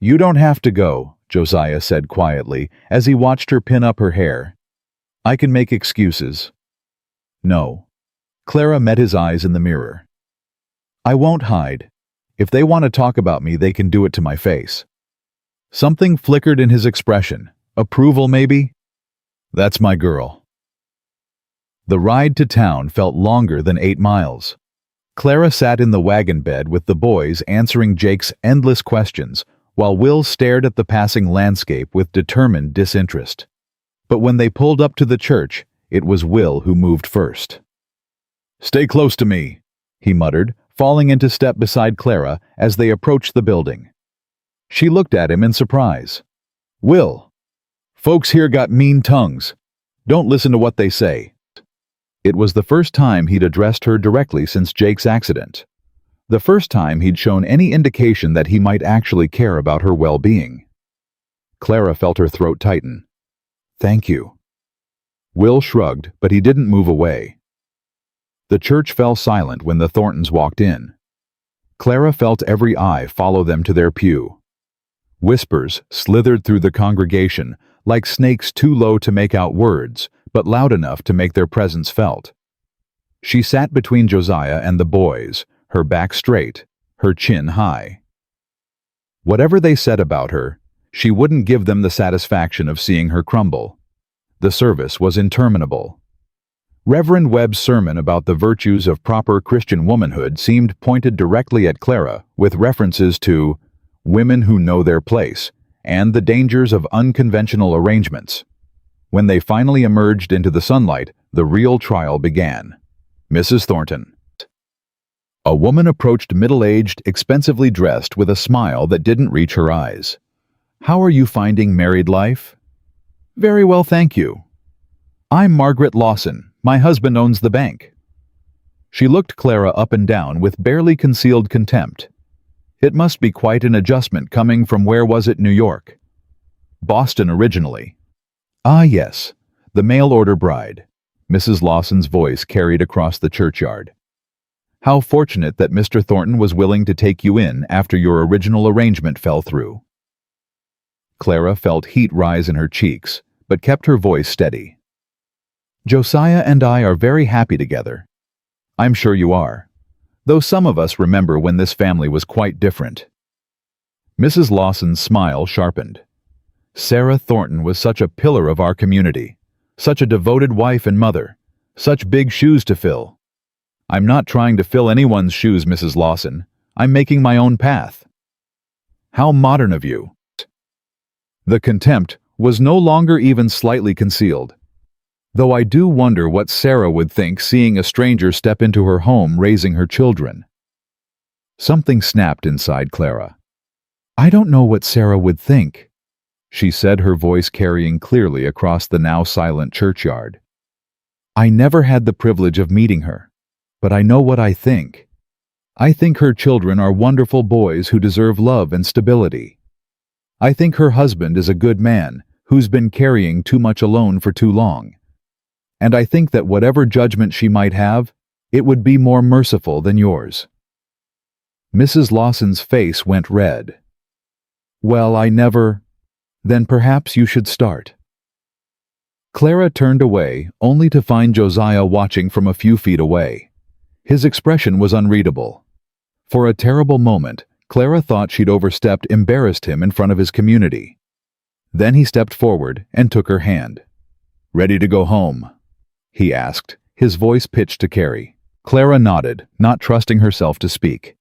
"You don't have to go," Josiah said quietly as he watched her pin up her hair. "I can make excuses." "No." Clara met his eyes in the mirror. "I won't hide. If they want to talk about me, they can do it to my face." Something flickered in his expression. Approval, maybe? "That's my girl." The ride to town felt longer than 8 miles. Clara sat in the wagon bed with the boys answering Jake's endless questions, while Will stared at the passing landscape with determined disinterest. But when they pulled up to the church, it was Will who moved first. "Stay close to me," he muttered, falling into step beside Clara as they approached the building. She looked at him in surprise. "Will, folks here got mean tongues. Don't listen to what they say." It was the first time he'd addressed her directly since Jake's accident. The first time he'd shown any indication that he might actually care about her well-being. Clara felt her throat tighten. "Thank you." Will shrugged, but he didn't move away. The church fell silent when the Thorntons walked in. Clara felt every eye follow them to their pew. Whispers slithered through the congregation, like snakes too low to make out words, but loud enough to make their presence felt. She sat between Josiah and the boys, her back straight, her chin high. Whatever they said about her, she wouldn't give them the satisfaction of seeing her crumble. The service was interminable. Reverend Webb's sermon about the virtues of proper Christian womanhood seemed pointed directly at Clara, with references to women who know their place and the dangers of unconventional arrangements. When they finally emerged into the sunlight, the real trial began. "Mrs. Thornton." A woman approached middle-aged, expensively dressed with a smile that didn't reach her eyes. "How are you finding married life?" "Very well, thank you." "I'm Margaret Lawson. My husband owns the bank." She looked Clara up and down with barely concealed contempt. It must be quite an adjustment coming from, where was it, New York? Boston originally. "Ah, yes, the mail-order bride," Mrs. Lawson's voice carried across the churchyard. "How fortunate that Mr. Thornton was willing to take you in after your original arrangement fell through." Clara felt heat rise in her cheeks, but kept her voice steady. "Josiah and I are very happy together." "I'm sure you are, though some of us remember when this family was quite different." Mrs. Lawson's smile sharpened. "Sarah Thornton was such a pillar of our community, such a devoted wife and mother, such big shoes to fill." "I'm not trying to fill anyone's shoes, Mrs. Lawson. I'm making my own path." "How modern of you." The contempt was no longer even slightly concealed. "Though I do wonder what Sarah would think seeing a stranger step into her home raising her children." Something snapped inside Clara. "I don't know what Sarah would think," she said, her voice carrying clearly across the now silent churchyard. "I never had the privilege of meeting her, but I know what I think. I think her children are wonderful boys who deserve love and stability. I think her husband is a good man who's been carrying too much alone for too long. And I think that whatever judgment she might have, it would be more merciful than yours." Mrs. Lawson's face went red. "Well, I never—" "Then perhaps you should start." Clara turned away, only to find Josiah watching from a few feet away. His expression was unreadable. For a terrible moment, Clara thought she'd overstepped, embarrassed him in front of his community. Then he stepped forward and took her hand. "Ready to go home?" he asked, his voice pitched to Carrie. Clara nodded, not trusting herself to speak.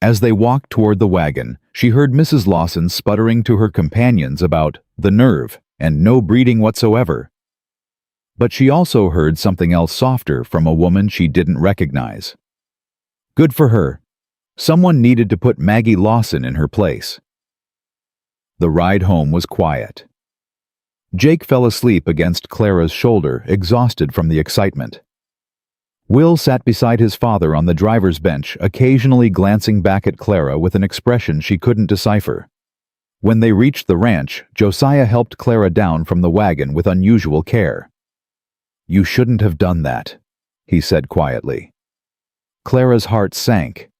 As they walked toward the wagon, she heard Mrs. Lawson sputtering to her companions about the nerve and no breeding whatsoever. But she also heard something else softer from a woman she didn't recognize. Good for her. Someone needed to put Maggie Lawson in her place. The ride home was quiet. Jake fell asleep against Clara's shoulder, exhausted from the excitement. Will sat beside his father on the driver's bench, occasionally glancing back at Clara with an expression she couldn't decipher. When they reached the ranch, Josiah helped Clara down from the wagon with unusual care. "You shouldn't have done that," he said quietly. Clara's heart sank.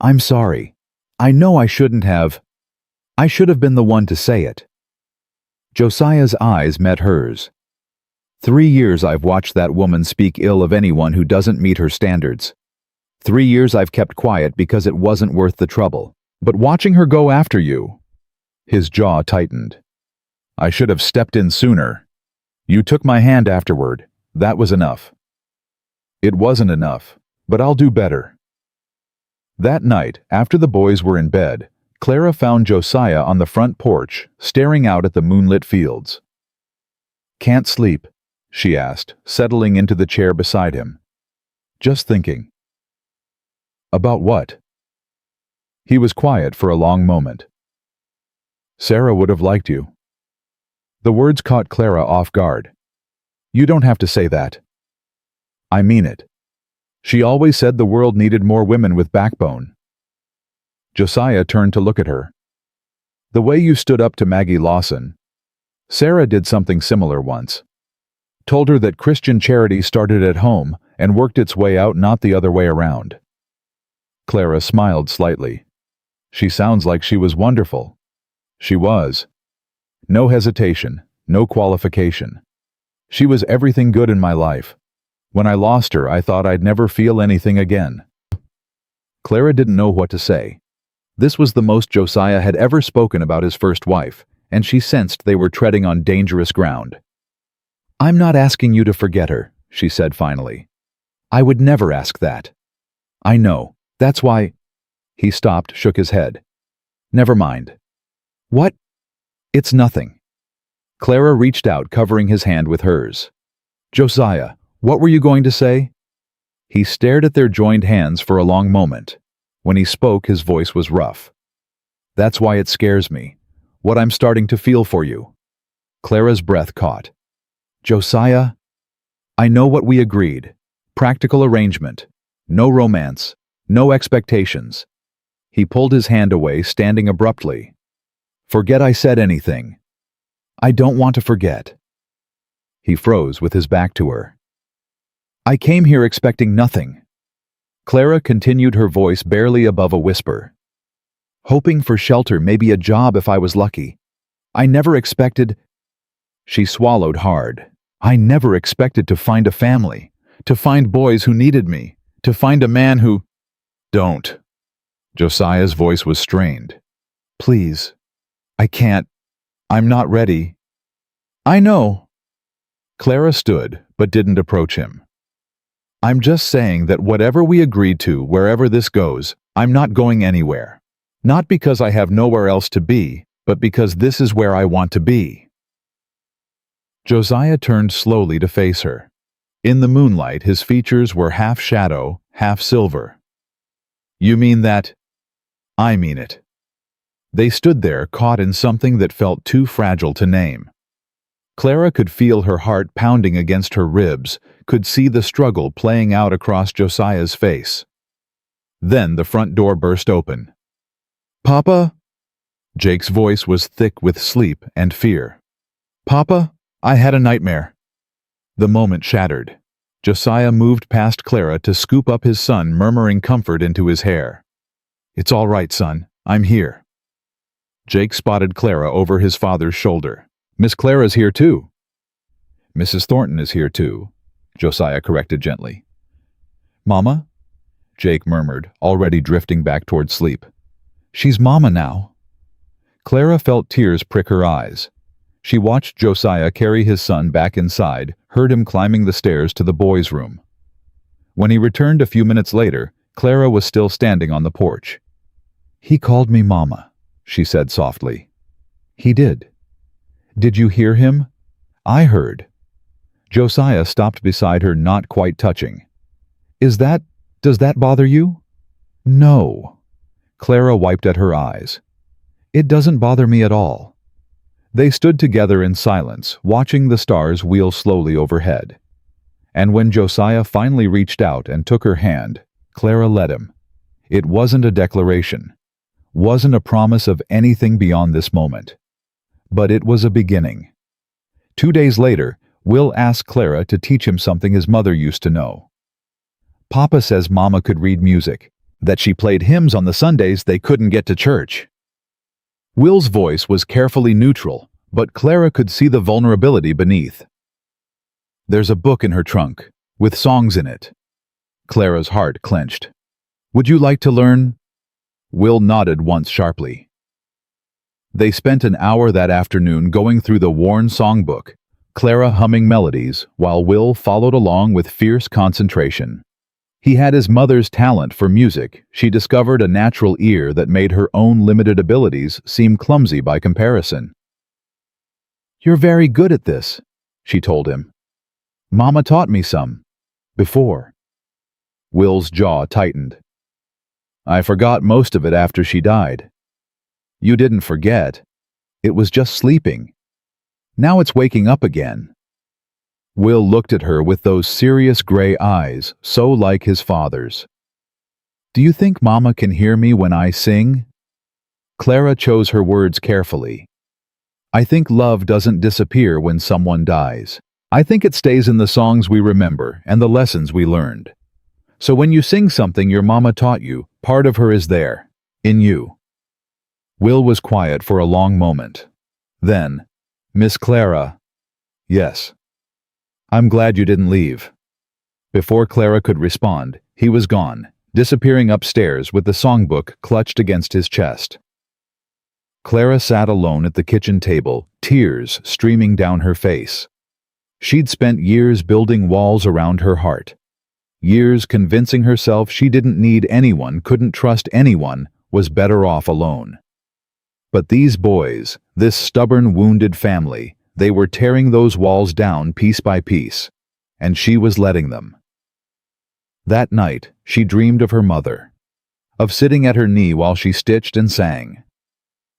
"I'm sorry. I know I shouldn't have. I should have been the one to say it." Josiah's eyes met hers. 3 years I've watched that woman speak ill of anyone who doesn't meet her standards. 3 years I've kept quiet because it wasn't worth the trouble. But watching her go after you—" His jaw tightened. "I should have stepped in sooner. You took my hand afterward. That was enough." "It wasn't enough, but I'll do better." That night, after the boys were in bed, Clara found Josiah on the front porch, staring out at the moonlit fields. "Can't sleep?" she asked, settling into the chair beside him. "Just thinking." "About what?" He was quiet for a long moment. "Sarah would have liked you." The words caught Clara off guard. "You don't have to say that." "I mean it. She always said the world needed more women with backbone." Josiah turned to look at her. "The way you stood up to Maggie Lawson. Sarah did something similar once. Told her that Christian charity started at home and worked its way out, not the other way around." Clara smiled slightly. "She sounds like she was wonderful." She was. No hesitation, no qualification. She was everything good in my life. When I lost her, I thought I'd never feel anything again. Clara didn't know what to say. This was the most Josiah had ever spoken about his first wife, and she sensed they were treading on dangerous ground. "I'm not asking you to forget her," she said finally. "I would never ask that. I know. That's why—" He stopped, shook his head. "Never mind." "What?" "It's nothing." Clara reached out, covering his hand with hers. "Josiah, what were you going to say?" He stared at their joined hands for a long moment. When he spoke, his voice was rough. "That's why it scares me. What I'm starting to feel for you." Clara's breath caught. "Josiah, I know what we agreed. Practical arrangement. No romance. No expectations." He pulled his hand away, standing abruptly. "Forget I said anything. I don't want to forget." He froze with his back to her. "I came here expecting nothing." Clara continued, her voice barely above a whisper. "Hoping for shelter, maybe a job if I was lucky. I never expected—" She swallowed hard. "I never expected to find a family, to find boys who needed me, to find a man who—" "Don't." Josiah's voice was strained. "Please. I can't. I'm not ready." "I know." Clara stood, but didn't approach him. "I'm just saying that whatever we agreed to, wherever this goes, I'm not going anywhere. Not because I have nowhere else to be, but because this is where I want to be." Josiah turned slowly to face her. In the moonlight, his features were half shadow, half silver. "You mean that?" "I mean it." They stood there, caught in something that felt too fragile to name. Clara could feel her heart pounding against her ribs, could see the struggle playing out across Josiah's face. Then the front door burst open. "Papa?" Jake's voice was thick with sleep and fear. "Papa, I had a nightmare." The moment shattered. Josiah moved past Clara to scoop up his son, murmuring comfort into his hair. "It's all right, son. I'm here." Jake spotted Clara over his father's shoulder. "Miss Clara's here too." "Mrs. Thornton is here too," Josiah corrected gently. "Mama?" Jake murmured, already drifting back toward sleep. "She's Mama now." Clara felt tears prick her eyes. She watched Josiah carry his son back inside, heard him climbing the stairs to the boys' room. When he returned a few minutes later, Clara was still standing on the porch. "He called me Mama," she said softly. "He did." "Did you hear him?" "I heard." Josiah stopped beside her, not quite touching. Does that bother you?" "No." Clara wiped at her eyes. "It doesn't bother me at all." They stood together in silence, watching the stars wheel slowly overhead. And when Josiah finally reached out and took her hand, Clara let him. It wasn't a declaration, wasn't a promise of anything beyond this moment. But it was a beginning. 2 days later, Will asked Clara to teach him something his mother used to know. "Papa says Mama could read music, that she played hymns on the Sundays they couldn't get to church." Will's voice was carefully neutral, but Clara could see the vulnerability beneath. "There's a book in her trunk, with songs in it." Clara's heart clenched. "Would you like to learn?" Will nodded once sharply. They spent an hour that afternoon going through the worn songbook, Clara humming melodies, while Will followed along with fierce concentration. He had his mother's talent for music. She discovered a natural ear that made her own limited abilities seem clumsy by comparison. "You're very good at this," she told him. "Mama taught me some. Before." Will's jaw tightened. "I forgot most of it after she died." "You didn't forget. It was just sleeping. Now it's waking up again." Will looked at her with those serious gray eyes, so like his father's. "Do you think Mama can hear me when I sing?" Clara chose her words carefully. "I think love doesn't disappear when someone dies. I think it stays in the songs we remember and the lessons we learned. So when you sing something your mama taught you, part of her is there, in you." Will was quiet for a long moment. Then, "Miss Clara." "Yes." "I'm glad you didn't leave." Before Clara could respond, he was gone, disappearing upstairs with the songbook clutched against his chest. Clara sat alone at the kitchen table, tears streaming down her face. She'd spent years building walls around her heart. Years convincing herself she didn't need anyone, couldn't trust anyone, was better off alone. But these boys, this stubborn, wounded family, they were tearing those walls down piece by piece, and she was letting them. That night, she dreamed of her mother, of sitting at her knee while she stitched and sang,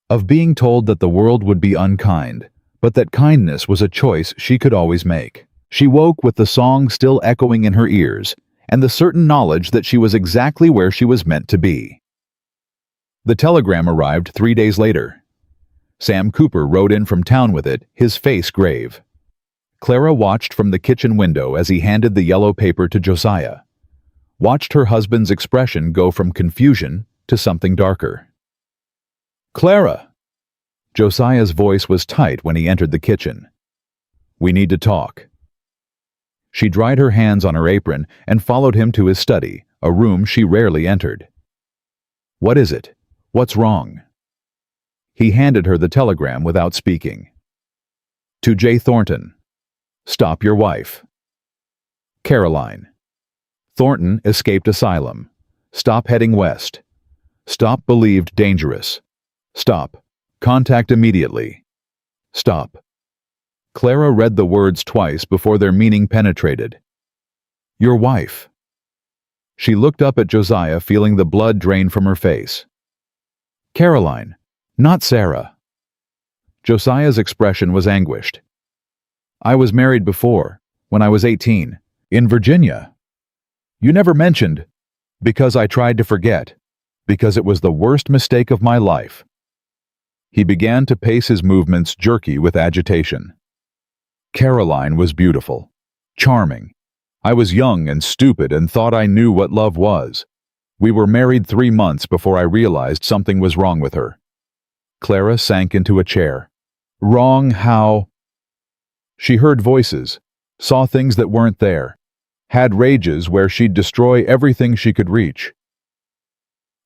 of being told that the world would be unkind, but that kindness was a choice she could always make. She woke with the song still echoing in her ears, and the certain knowledge that she was exactly where she was meant to be. The telegram arrived 3 days later. Sam Cooper rode in from town with it, his face grave. Clara watched from the kitchen window as he handed the yellow paper to Josiah, watched her husband's expression go from confusion to something darker. "Clara!" Josiah's voice was tight when he entered the kitchen. "We need to talk." She dried her hands on her apron and followed him to his study, a room she rarely entered. "What is it? What's wrong?" He handed her the telegram without speaking. To J. Thornton. Stop your wife. Caroline. Thornton escaped asylum. Stop heading west. Stop believed dangerous. Stop. Contact immediately. Stop. Clara read the words twice before their meaning penetrated. Your wife. She looked up at Josiah, feeling the blood drain from her face. Caroline, not Sarah. Josiah's expression was anguished. I was married before, when I was 18, in Virginia. You never mentioned, because I tried to forget, because it was the worst mistake of my life. He began to pace, his movements jerky with agitation. Caroline was beautiful, charming. I was young and stupid and thought I knew what love was. We were married 3 months before I realized something was wrong with her. Clara sank into a chair. Wrong how? She heard voices, saw things that weren't there, had rages where she'd destroy everything she could reach.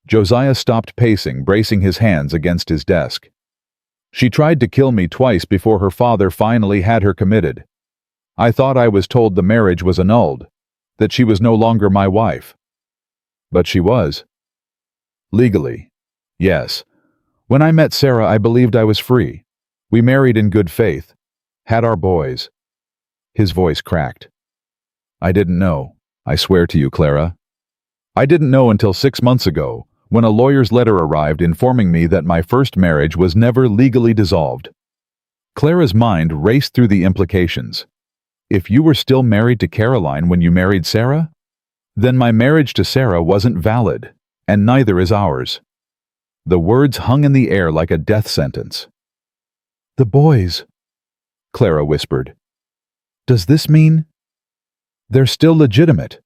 Josiah stopped pacing, bracing his hands against his desk. She tried to kill me twice before her father finally had her committed. I thought I was told the marriage was annulled, that she was no longer my wife. But she was. Legally, yes. When I met Sarah, I believed I was free. We married in good faith, had our boys. His voice cracked. I didn't know, I swear to you, Clara. I didn't know until 6 months ago, when a lawyer's letter arrived informing me that my first marriage was never legally dissolved. Clara's mind raced through the implications. If you were still married to Caroline when you married Sarah, then my marriage to Sarah wasn't valid, and neither is ours. The words hung in the air like a death sentence. The boys, Clara whispered. Does this mean? They're still legitimate.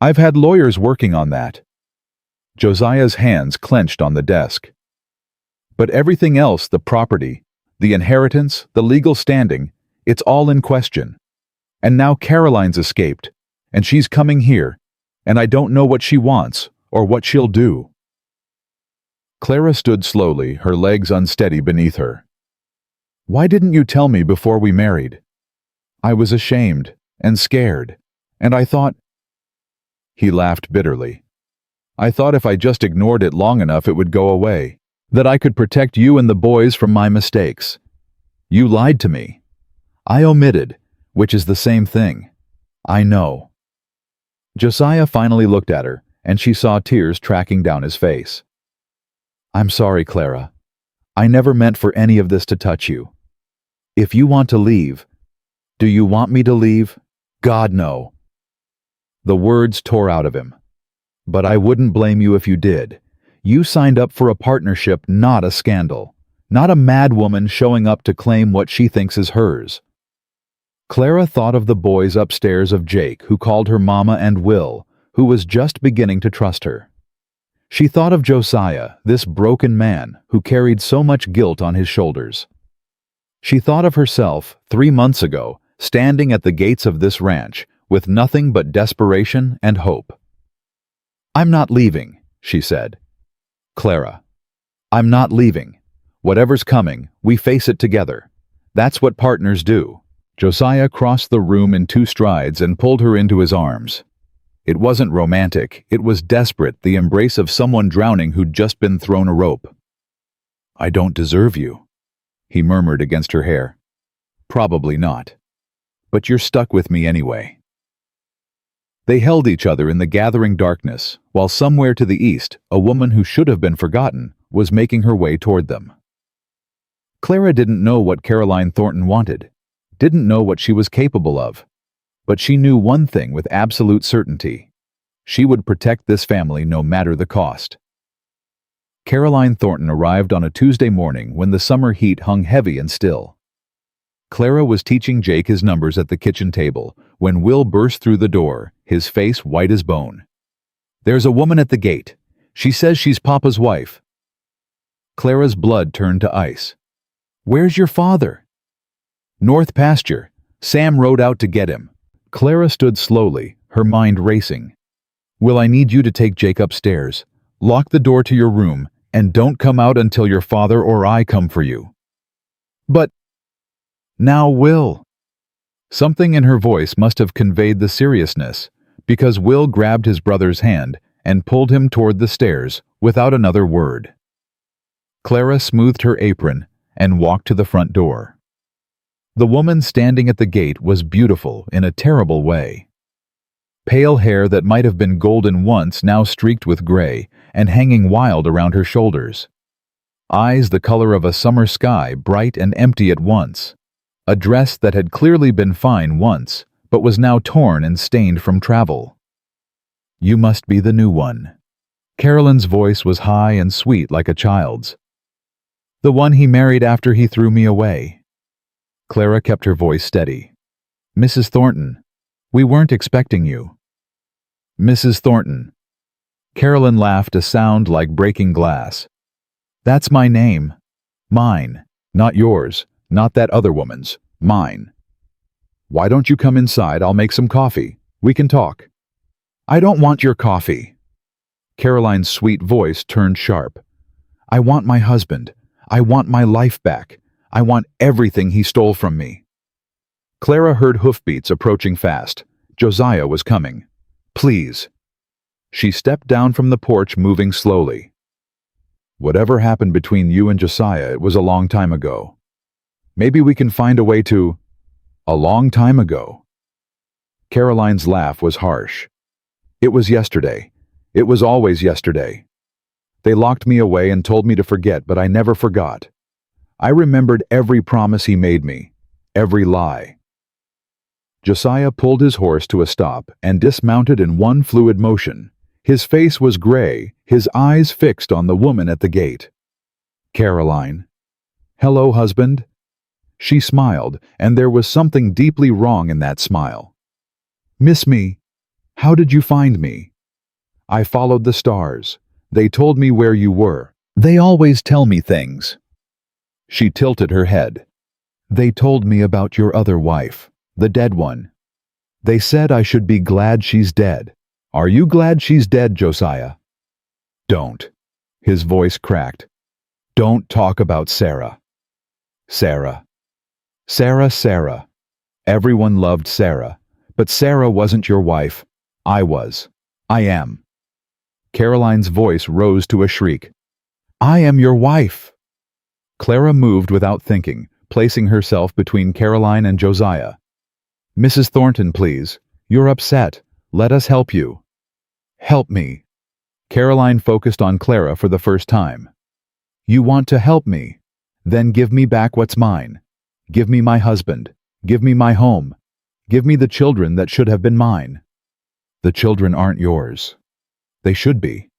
I've had lawyers working on that. Josiah's hands clenched on the desk. But everything else, the property, the inheritance, the legal standing, it's all in question. And now Caroline's escaped, and she's coming here, and I don't know what she wants or what she'll do. Clara stood slowly, her legs unsteady beneath her. Why didn't you tell me before we married? I was ashamed and scared, and I thought... He laughed bitterly. I thought if I just ignored it long enough it would go away, that I could protect you and the boys from my mistakes. You lied to me. I omitted, which is the same thing. I know. Josiah finally looked at her, and she saw tears tracking down his face. I'm sorry, Clara. I never meant for any of this to touch you. If you want to leave, do you want me to leave? God, no. The words tore out of him. But I wouldn't blame you if you did. You signed up for a partnership, not a scandal. Not a mad woman showing up to claim what she thinks is hers. Clara thought of the boys upstairs, of Jake, who called her Mama, and Will, who was just beginning to trust her. She thought of Josiah, this broken man who carried so much guilt on his shoulders. She thought of herself, 3 months ago, standing at the gates of this ranch, with nothing but desperation and hope. I'm not leaving, she said. Clara, I'm not leaving. Whatever's coming, we face it together. That's what partners do. Josiah crossed the room in 2 strides and pulled her into his arms. It wasn't romantic, it was desperate, the embrace of someone drowning who'd just been thrown a rope. I don't deserve you, he murmured against her hair. Probably not. But you're stuck with me anyway. They held each other in the gathering darkness, while somewhere to the east, a woman who should have been forgotten was making her way toward them. Clara didn't know what Caroline Thornton wanted, didn't know what she was capable of, but she knew one thing with absolute certainty. She would protect this family no matter the cost. Caroline Thornton arrived on a Tuesday morning when the summer heat hung heavy and still. Clara was teaching Jake his numbers at the kitchen table when Will burst through the door, his face white as bone. "There's a woman at the gate. She says she's Papa's wife." Clara's blood turned to ice. "Where's your father?" "North pasture. Sam rode out to get him." Clara stood slowly, her mind racing. "Will, I need you to take Jake upstairs. Lock the door to your room, and don't come out until your father or I come for you." "But now, Will." Something in her voice must have conveyed the seriousness, because Will grabbed his brother's hand and pulled him toward the stairs without another word. Clara smoothed her apron and walked to the front door. The woman standing at the gate was beautiful in a terrible way. Pale hair that might have been golden once now streaked with gray and hanging wild around her shoulders. Eyes the color of a summer sky, bright and empty at once. A dress that had clearly been fine once, but was now torn and stained from travel. "You must be the new one." Carolyn's voice was high and sweet like a child's. "The one he married after he threw me away." Clara kept her voice steady. "Mrs. Thornton, we weren't expecting you." "Mrs. Thornton." Carolyn laughed, a sound like breaking glass. "That's my name. Mine, not yours. Not that other woman's. Mine. Why don't you come inside? I'll make some coffee. We can talk." "I don't want your coffee." Caroline's sweet voice turned sharp. "I want my husband. I want my life back. I want everything he stole from me." Clara heard hoofbeats approaching fast. Josiah was coming. "Please." She stepped down from the porch, moving slowly. "Whatever happened between you and Josiah, it was a long time ago. Maybe we can find a way to—" "A long time ago." Caroline's laugh was harsh. "It was yesterday. It was always yesterday. They locked me away and told me to forget, but I never forgot. I remembered every promise he made me, every lie." Josiah pulled his horse to a stop and dismounted in one fluid motion. His face was gray, his eyes fixed on the woman at the gate. "Caroline." "Hello, husband." She smiled, and there was something deeply wrong in that smile. "Miss me? How did you find me?" "I followed the stars. They told me where you were. They always tell me things." She tilted her head. "They told me about your other wife, the dead one. They said I should be glad she's dead. Are you glad she's dead, Josiah?" "Don't." His voice cracked. "Don't talk about Sarah." "Sarah. Sarah, Sarah. Everyone loved Sarah, but Sarah wasn't your wife. I was. I am." Caroline's voice rose to a shriek. "I am your wife." Clara moved without thinking, placing herself between Caroline and Josiah. "Mrs. Thornton, please. You're upset. Let us help you." "Help me." Caroline focused on Clara for the first time. "You want to help me? Then give me back what's mine. Give me my husband. Give me my home. Give me the children that should have been mine." "The children aren't yours." "They should be.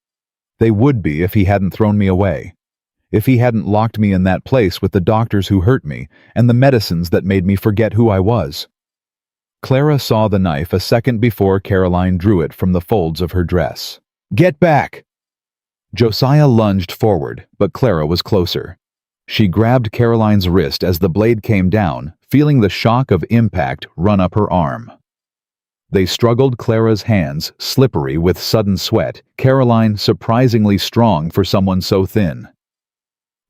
They would be if he hadn't thrown me away. If he hadn't locked me in that place with the doctors who hurt me and the medicines that made me forget who I was." Clara saw the knife a second before Caroline drew it from the folds of her dress. "Get back!" Josiah lunged forward, but Clara was closer. She grabbed Caroline's wrist as the blade came down, feeling the shock of impact run up her arm. They struggled. Clara's hands, slippery with sudden sweat, Caroline surprisingly strong for someone so thin.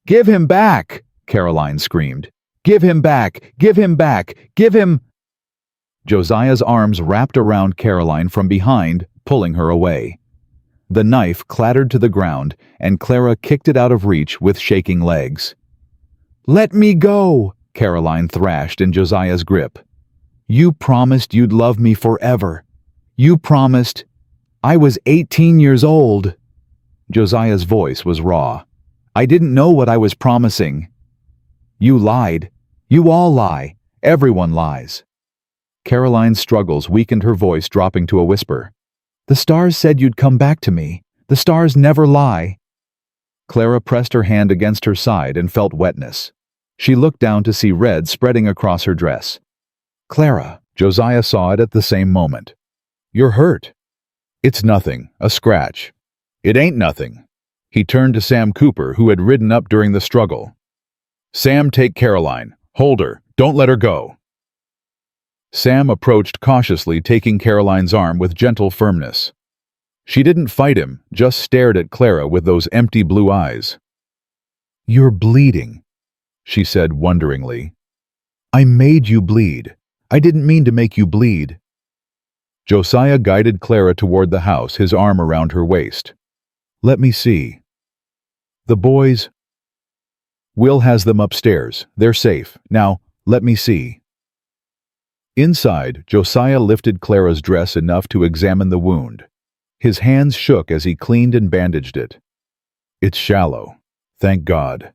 "Give him back!" Caroline screamed. "Give him back! Give him back! Give him—" Josiah's arms wrapped around Caroline from behind, pulling her away. The knife clattered to the ground, and Clara kicked it out of reach with shaking legs. "Let me go!" Caroline thrashed in Josiah's grip. "You promised you'd love me forever. You promised. I was 18 years old. Josiah's voice was raw. I didn't know what I was promising. You lied. You all lie. Everyone lies. Caroline's struggles weakened her voice, dropping to a whisper. The stars said you'd come back to me. The stars never lie. Clara pressed her hand against her side and felt wetness. She looked down to see red spreading across her dress. Clara, Josiah saw it at the same moment. You're hurt. It's nothing, a scratch. It ain't nothing. He turned to Sam Cooper, who had ridden up during the struggle. Sam, take Caroline. Hold her. Don't let her go. Sam approached cautiously, taking Caroline's arm with gentle firmness. She didn't fight him, just stared at Clara with those empty blue eyes. You're bleeding, she said wonderingly. I made you bleed. I didn't mean to make you bleed. Josiah guided Clara toward the house, his arm around her waist. Let me see. The boys. Will has them upstairs. They're safe. Now, let me see. Inside, Josiah lifted Clara's dress enough to examine the wound. His hands shook as he cleaned and bandaged it. It's shallow. Thank God.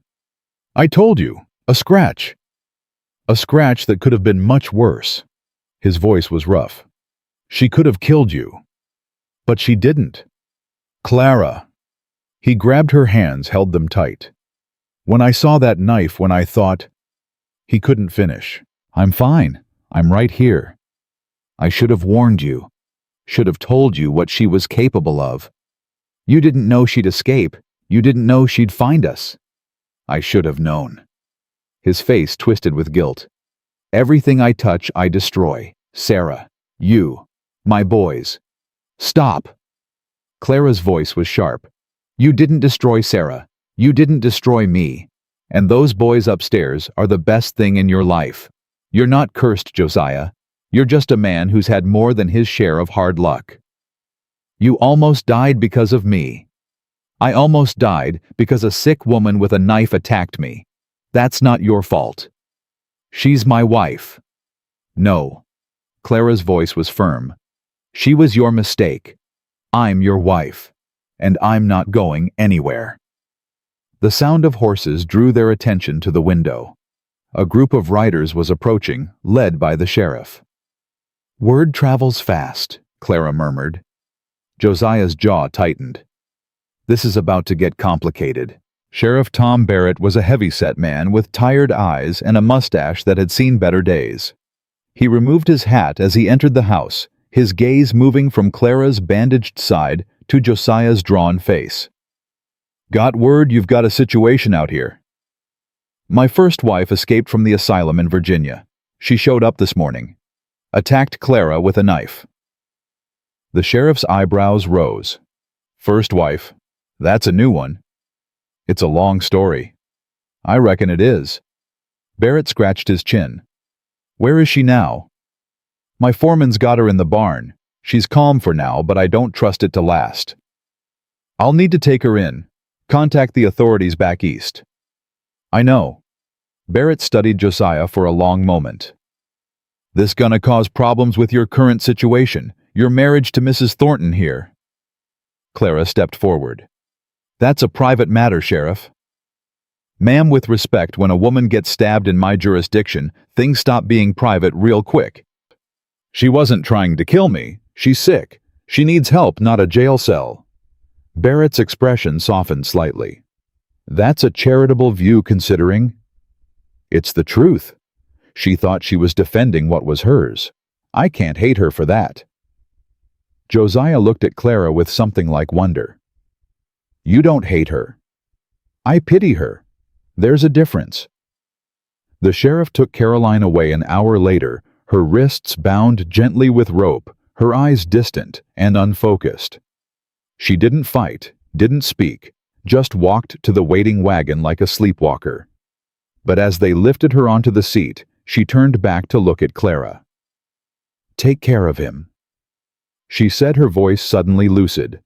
I told you. A scratch. A scratch that could have been much worse. His voice was rough. She could have killed you. But she didn't. Clara. He grabbed her hands, held them tight. When I saw that knife, when I thought... He couldn't finish. I'm fine. I'm right here. I should have warned you. Should have told you what she was capable of. You didn't know she'd escape. You didn't know she'd find us. I should have known. His face twisted with guilt. Everything I touch, I destroy. Sarah. You. My boys. Stop. Clara's voice was sharp. You didn't destroy Sarah. You didn't destroy me. And those boys upstairs are the best thing in your life. You're not cursed, Josiah. You're just a man who's had more than his share of hard luck. You almost died because of me. I almost died because a sick woman with a knife attacked me. That's not your fault. She's my wife. No. Clara's voice was firm. She was your mistake. I'm your wife. And I'm not going anywhere. The sound of horses drew their attention to the window. A group of riders was approaching, led by the sheriff. Word travels fast, Clara murmured. Josiah's jaw tightened. This is about to get complicated. Sheriff Tom Barrett was a heavy-set man with tired eyes and a mustache that had seen better days. He removed his hat as he entered the house, his gaze moving from Clara's bandaged side to Josiah's drawn face. Got word you've got a situation out here. My first wife escaped from the asylum in Virginia. She showed up this morning. Attacked Clara with a knife. The sheriff's eyebrows rose. First wife. That's a new one. It's a long story. I reckon it is. Barrett scratched his chin. Where is she now? My foreman's got her in the barn. She's calm for now, but I don't trust it to last. I'll need to take her in. Contact the authorities back east. I know. Barrett studied Josiah for a long moment. This gonna cause problems with your current situation, your marriage to Mrs. Thornton here. Clara stepped forward. That's a private matter, Sheriff. Ma'am, with respect, when a woman gets stabbed in my jurisdiction, things stop being private real quick. She wasn't trying to kill me. She's sick. She needs help, not a jail cell. Barrett's expression softened slightly. That's a charitable view, considering. It's the truth. She thought she was defending what was hers. I can't hate her for that. Josiah looked at Clara with something like wonder. You don't hate her. I pity her. There's a difference. The sheriff took Caroline away an hour later, her wrists bound gently with rope, her eyes distant and unfocused. She didn't fight, didn't speak, just walked to the waiting wagon like a sleepwalker. But as they lifted her onto the seat, she turned back to look at Clara. Take care of him, she said, her voice suddenly lucid.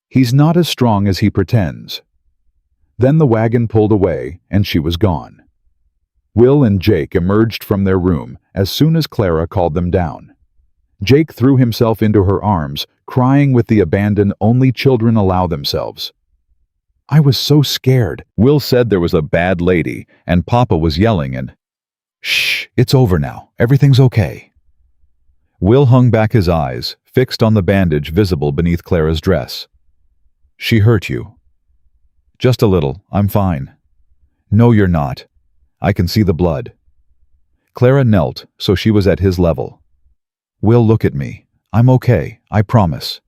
He's not as strong as he pretends. Then the wagon pulled away, and she was gone. Will and Jake emerged from their room as soon as Clara called them down. Jake threw himself into her arms, crying with the abandon only children allow themselves. I was so scared. Will said there was a bad lady, and Papa was yelling and, "Shh, it's over now. Everything's okay." Will hung back his eyes, fixed on the bandage visible beneath Clara's dress. "She hurt you." "Just a little. I'm fine." "No, you're not. I can see the blood." Clara knelt, so she was at his level. "Will, look at me. I'm okay, I promise."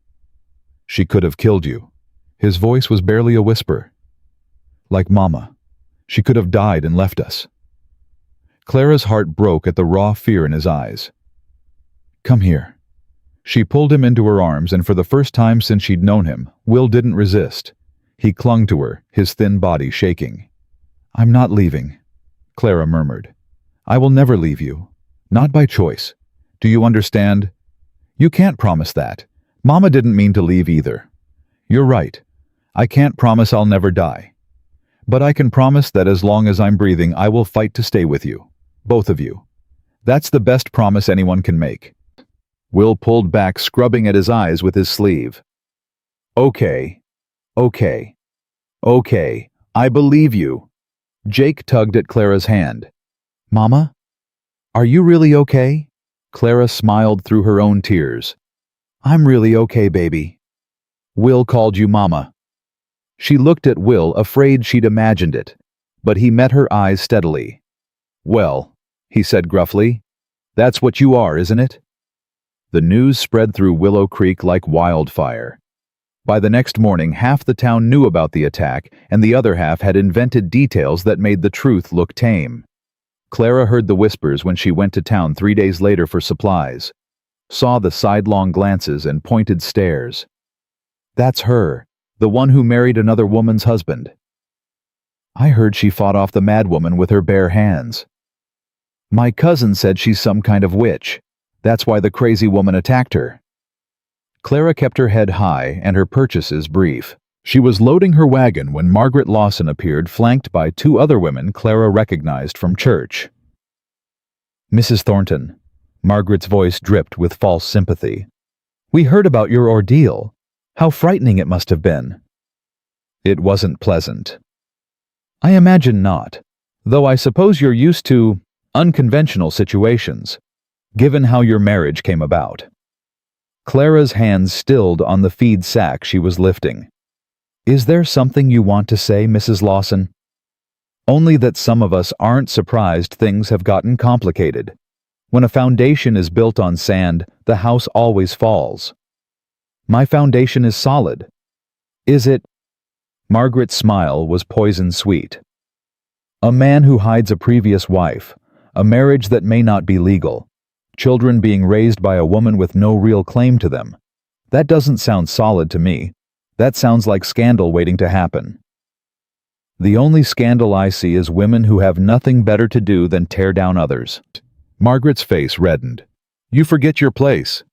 "She could have killed you." His voice was barely a whisper. "Like Mama. She could have died and left us." Clara's heart broke at the raw fear in his eyes. "Come here." She pulled him into her arms, and for the first time since she'd known him, Will didn't resist. He clung to her, his thin body shaking. "I'm not leaving," Clara murmured. "I will never leave you. Not by choice. Do you understand? You can't promise that. Mama didn't mean to leave either. You're right. I can't promise I'll never die. But I can promise that as long as I'm breathing, I will fight to stay with you. Both of you. That's the best promise anyone can make." Will pulled back, scrubbing at his eyes with his sleeve. "Okay. Okay. Okay. I believe you." Jake tugged at Clara's hand. "Mama? Are you really okay?" Clara smiled through her own tears. "I'm really okay, baby." "Will called you Mama." She looked at Will, afraid she'd imagined it, but he met her eyes steadily. "Well," he said gruffly, "that's what you are, isn't it?" The news spread through Willow Creek like wildfire. By the next morning, half the town knew about the attack, and the other half had invented details that made the truth look tame. Clara heard the whispers when she went to town 3 days later for supplies, saw the sidelong glances and pointed stares. "That's her, the one who married another woman's husband. I heard she fought off the madwoman with her bare hands. My cousin said she's some kind of witch. That's why the crazy woman attacked her." Clara kept her head high and her purchases brief. She was loading her wagon when Margaret Lawson appeared, flanked by 2 other women Clara recognized from church. "Mrs. Thornton," Margaret's voice dripped with false sympathy. "We heard about your ordeal. How frightening it must have been." "It wasn't pleasant." "I imagine not, though I suppose you're used to unconventional situations, given how your marriage came about." Clara's hands stilled on the feed sack she was lifting. "Is there something you want to say, Mrs. Lawson?" "Only that some of us aren't surprised things have gotten complicated. When a foundation is built on sand, the house always falls. My foundation is solid." "Is it?" Margaret's smile was poison sweet. "A man who hides a previous wife, a marriage that may not be legal, children being raised by a woman with no real claim to them. That doesn't sound solid to me. That sounds like scandal waiting to happen." "The only scandal I see is women who have nothing better to do than tear down others." Margaret's face reddened. "You forget your place."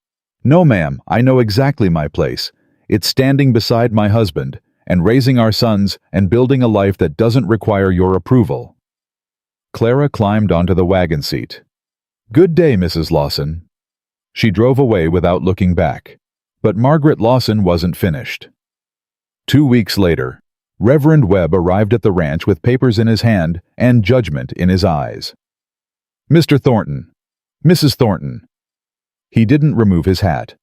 "No, ma'am, I know exactly my place. It's standing beside my husband, and raising our sons, and building a life that doesn't require your approval." Clara climbed onto the wagon seat. "Good day, Mrs. Lawson." She drove away without looking back. But Margaret Lawson wasn't finished. 2 weeks later, Reverend Webb arrived at the ranch with papers in his hand and judgment in his eyes. "Mr. Thornton, Mrs. Thornton." He didn't remove his hat.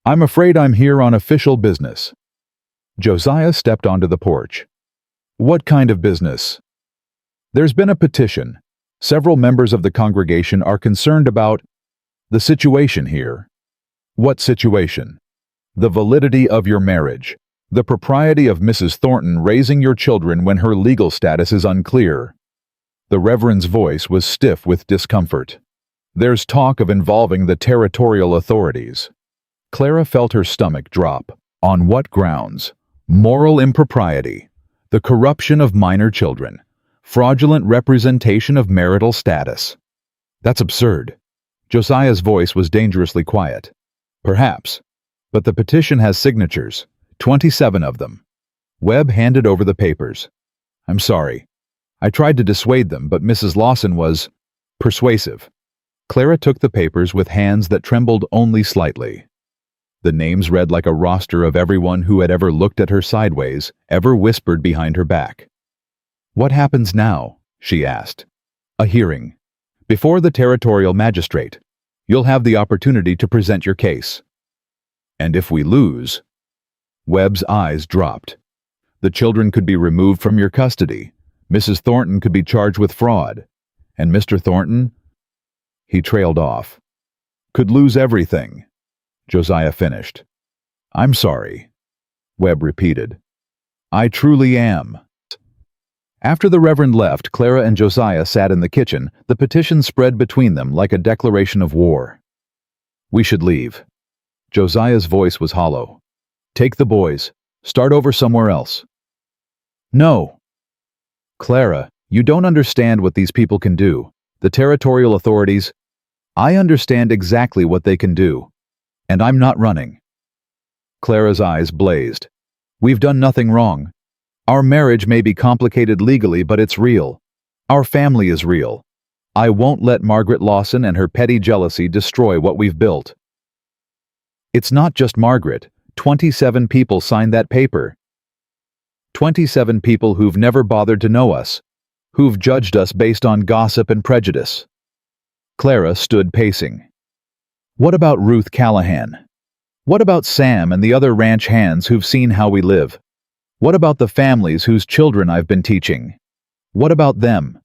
"I'm afraid I'm here on official business." Josiah stepped onto the porch. "What kind of business?" "There's been a petition. Several members of the congregation are concerned about the situation here." "What situation?" "The validity of your marriage. The propriety of Mrs. Thornton raising your children when her legal status is unclear." The Reverend's voice was stiff with discomfort. "There's talk of involving the territorial authorities." Clara felt her stomach drop. On what grounds? Moral impropriety, the corruption of minor children, fraudulent representation of marital status. That's absurd. Josiah's voice was dangerously quiet. "Perhaps, but the petition has signatures, 27 of them." Webb handed over the papers. "I'm sorry. I tried to dissuade them, but Mrs. Lawson was persuasive. Clara took the papers with hands that trembled only slightly. The names read like a roster of everyone who had ever looked at her sideways, ever whispered behind her back. "What happens now?" she asked. "A hearing. Before the territorial magistrate. You'll have the opportunity to present your case. And if we lose..." Webb's eyes dropped. "The children could be removed from your custody. Mrs. Thornton could be charged with fraud. And Mr. Thornton..." He trailed off. "Could lose everything," Josiah finished. "I'm sorry," Webb repeated. "I truly am." After the Reverend left, Clara and Josiah sat in the kitchen, the petition spread between them like a declaration of war. "We should leave." Josiah's voice was hollow. "Take the boys. Start over somewhere else." "No." "Clara, you don't understand what these people can do. The territorial authorities..." "I understand exactly what they can do. And I'm not running." Clara's eyes blazed. "We've done nothing wrong. Our marriage may be complicated legally, but it's real. Our family is real. I won't let Margaret Lawson and her petty jealousy destroy what we've built." "It's not just Margaret. 27 people signed that paper. 27 people who've never bothered to know us, who've judged us based on gossip and prejudice." Clara stood pacing. "What about Ruth Callahan? What about Sam and the other ranch hands who've seen how we live? What about the families whose children I've been teaching? What about them?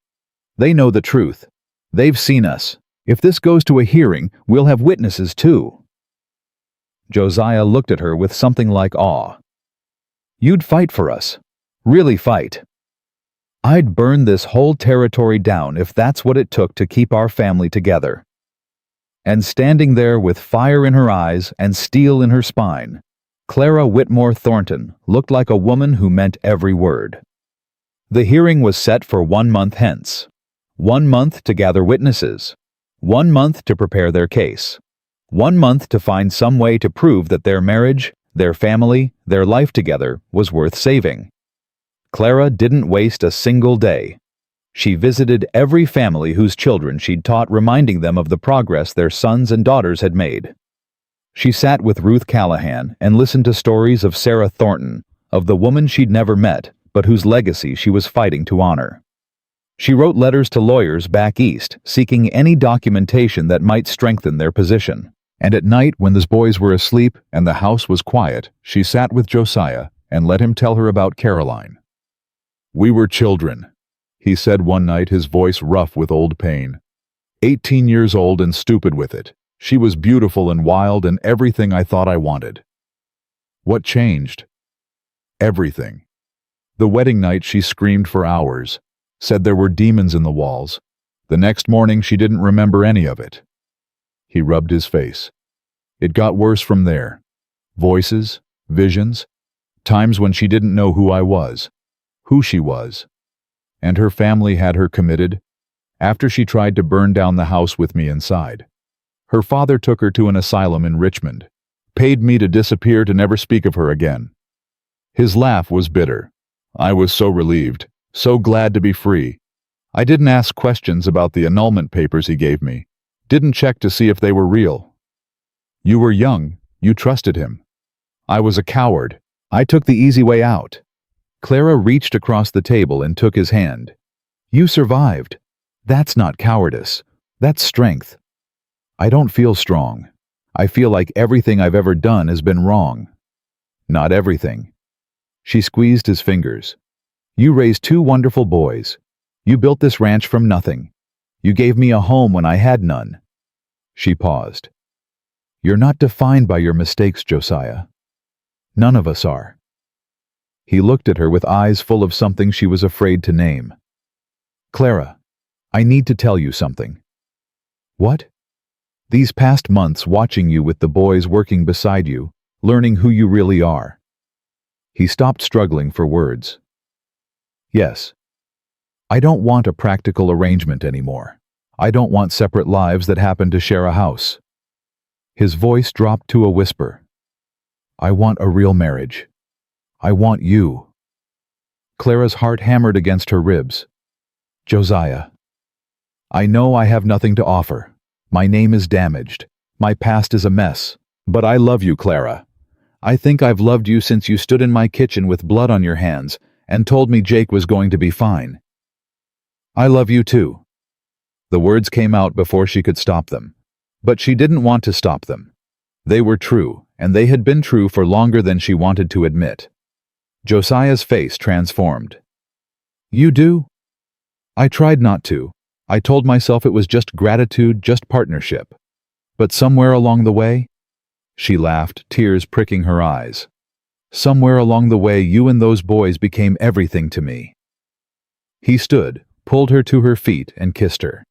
They know the truth. They've seen us. If this goes to a hearing, we'll have witnesses too." Josiah looked at her with something like awe. "You'd fight for us. Really fight." "I'd burn this whole territory down if that's what it took to keep our family together." And standing there with fire in her eyes and steel in her spine, Clara Whitmore Thornton looked like a woman who meant every word. The hearing was set for 1 month hence. 1 month to gather witnesses. 1 month to prepare their case. 1 month to find some way to prove that their marriage, their family, their life together was worth saving. Clara didn't waste a single day. She visited every family whose children she'd taught, reminding them of the progress their sons and daughters had made. She sat with Ruth Callahan and listened to stories of Sarah Thornton, of the woman she'd never met, but whose legacy she was fighting to honor. She wrote letters to lawyers back east, seeking any documentation that might strengthen their position. And at night, when the boys were asleep and the house was quiet, she sat with Josiah and let him tell her about Caroline. "We were children," he said one night, his voice rough with old pain. 18 years old and stupid with it. She was beautiful and wild and everything I thought I wanted. What changed? Everything. The wedding night she screamed for hours, said there were demons in the walls. The next morning she didn't remember any of it. He rubbed his face. It got worse from there. Voices, visions, times when she didn't know who I was, who she was. And her family had her committed, after she tried to burn down the house with me inside. Her father took her to an asylum in Richmond, paid me to disappear, to never speak of her again. His laugh was bitter. I was so relieved, so glad to be free. I didn't ask questions about the annulment papers he gave me, didn't check to see if they were real. You were young, you trusted him. I was a coward. I took the easy way out. Clara reached across the table and took his hand. You survived. That's not cowardice. That's strength. I don't feel strong. I feel like everything I've ever done has been wrong. Not everything. She squeezed his fingers. You raised 2 wonderful boys. You built this ranch from nothing. You gave me a home when I had none. She paused. You're not defined by your mistakes, Josiah. None of us are. He looked at her with eyes full of something she was afraid to name. Clara, I need to tell you something. What? These past months watching you with the boys working beside you, learning who you really are. He stopped struggling for words. Yes. I don't want a practical arrangement anymore. I don't want separate lives that happen to share a house. His voice dropped to a whisper. I want a real marriage. I want you. Clara's heart hammered against her ribs. Josiah. I know I have nothing to offer. My name is damaged. My past is a mess. But I love you, Clara. I think I've loved you since you stood in my kitchen with blood on your hands and told me Jake was going to be fine. I love you too. The words came out before she could stop them. But she didn't want to stop them. They were true, and they had been true for longer than she wanted to admit. Josiah's face transformed. You do? I tried not to. I told myself it was just gratitude, just partnership. But somewhere along the way, she laughed, tears pricking her eyes. Somewhere along the way, you and those boys became everything to me. He stood, pulled her to her feet, and kissed her.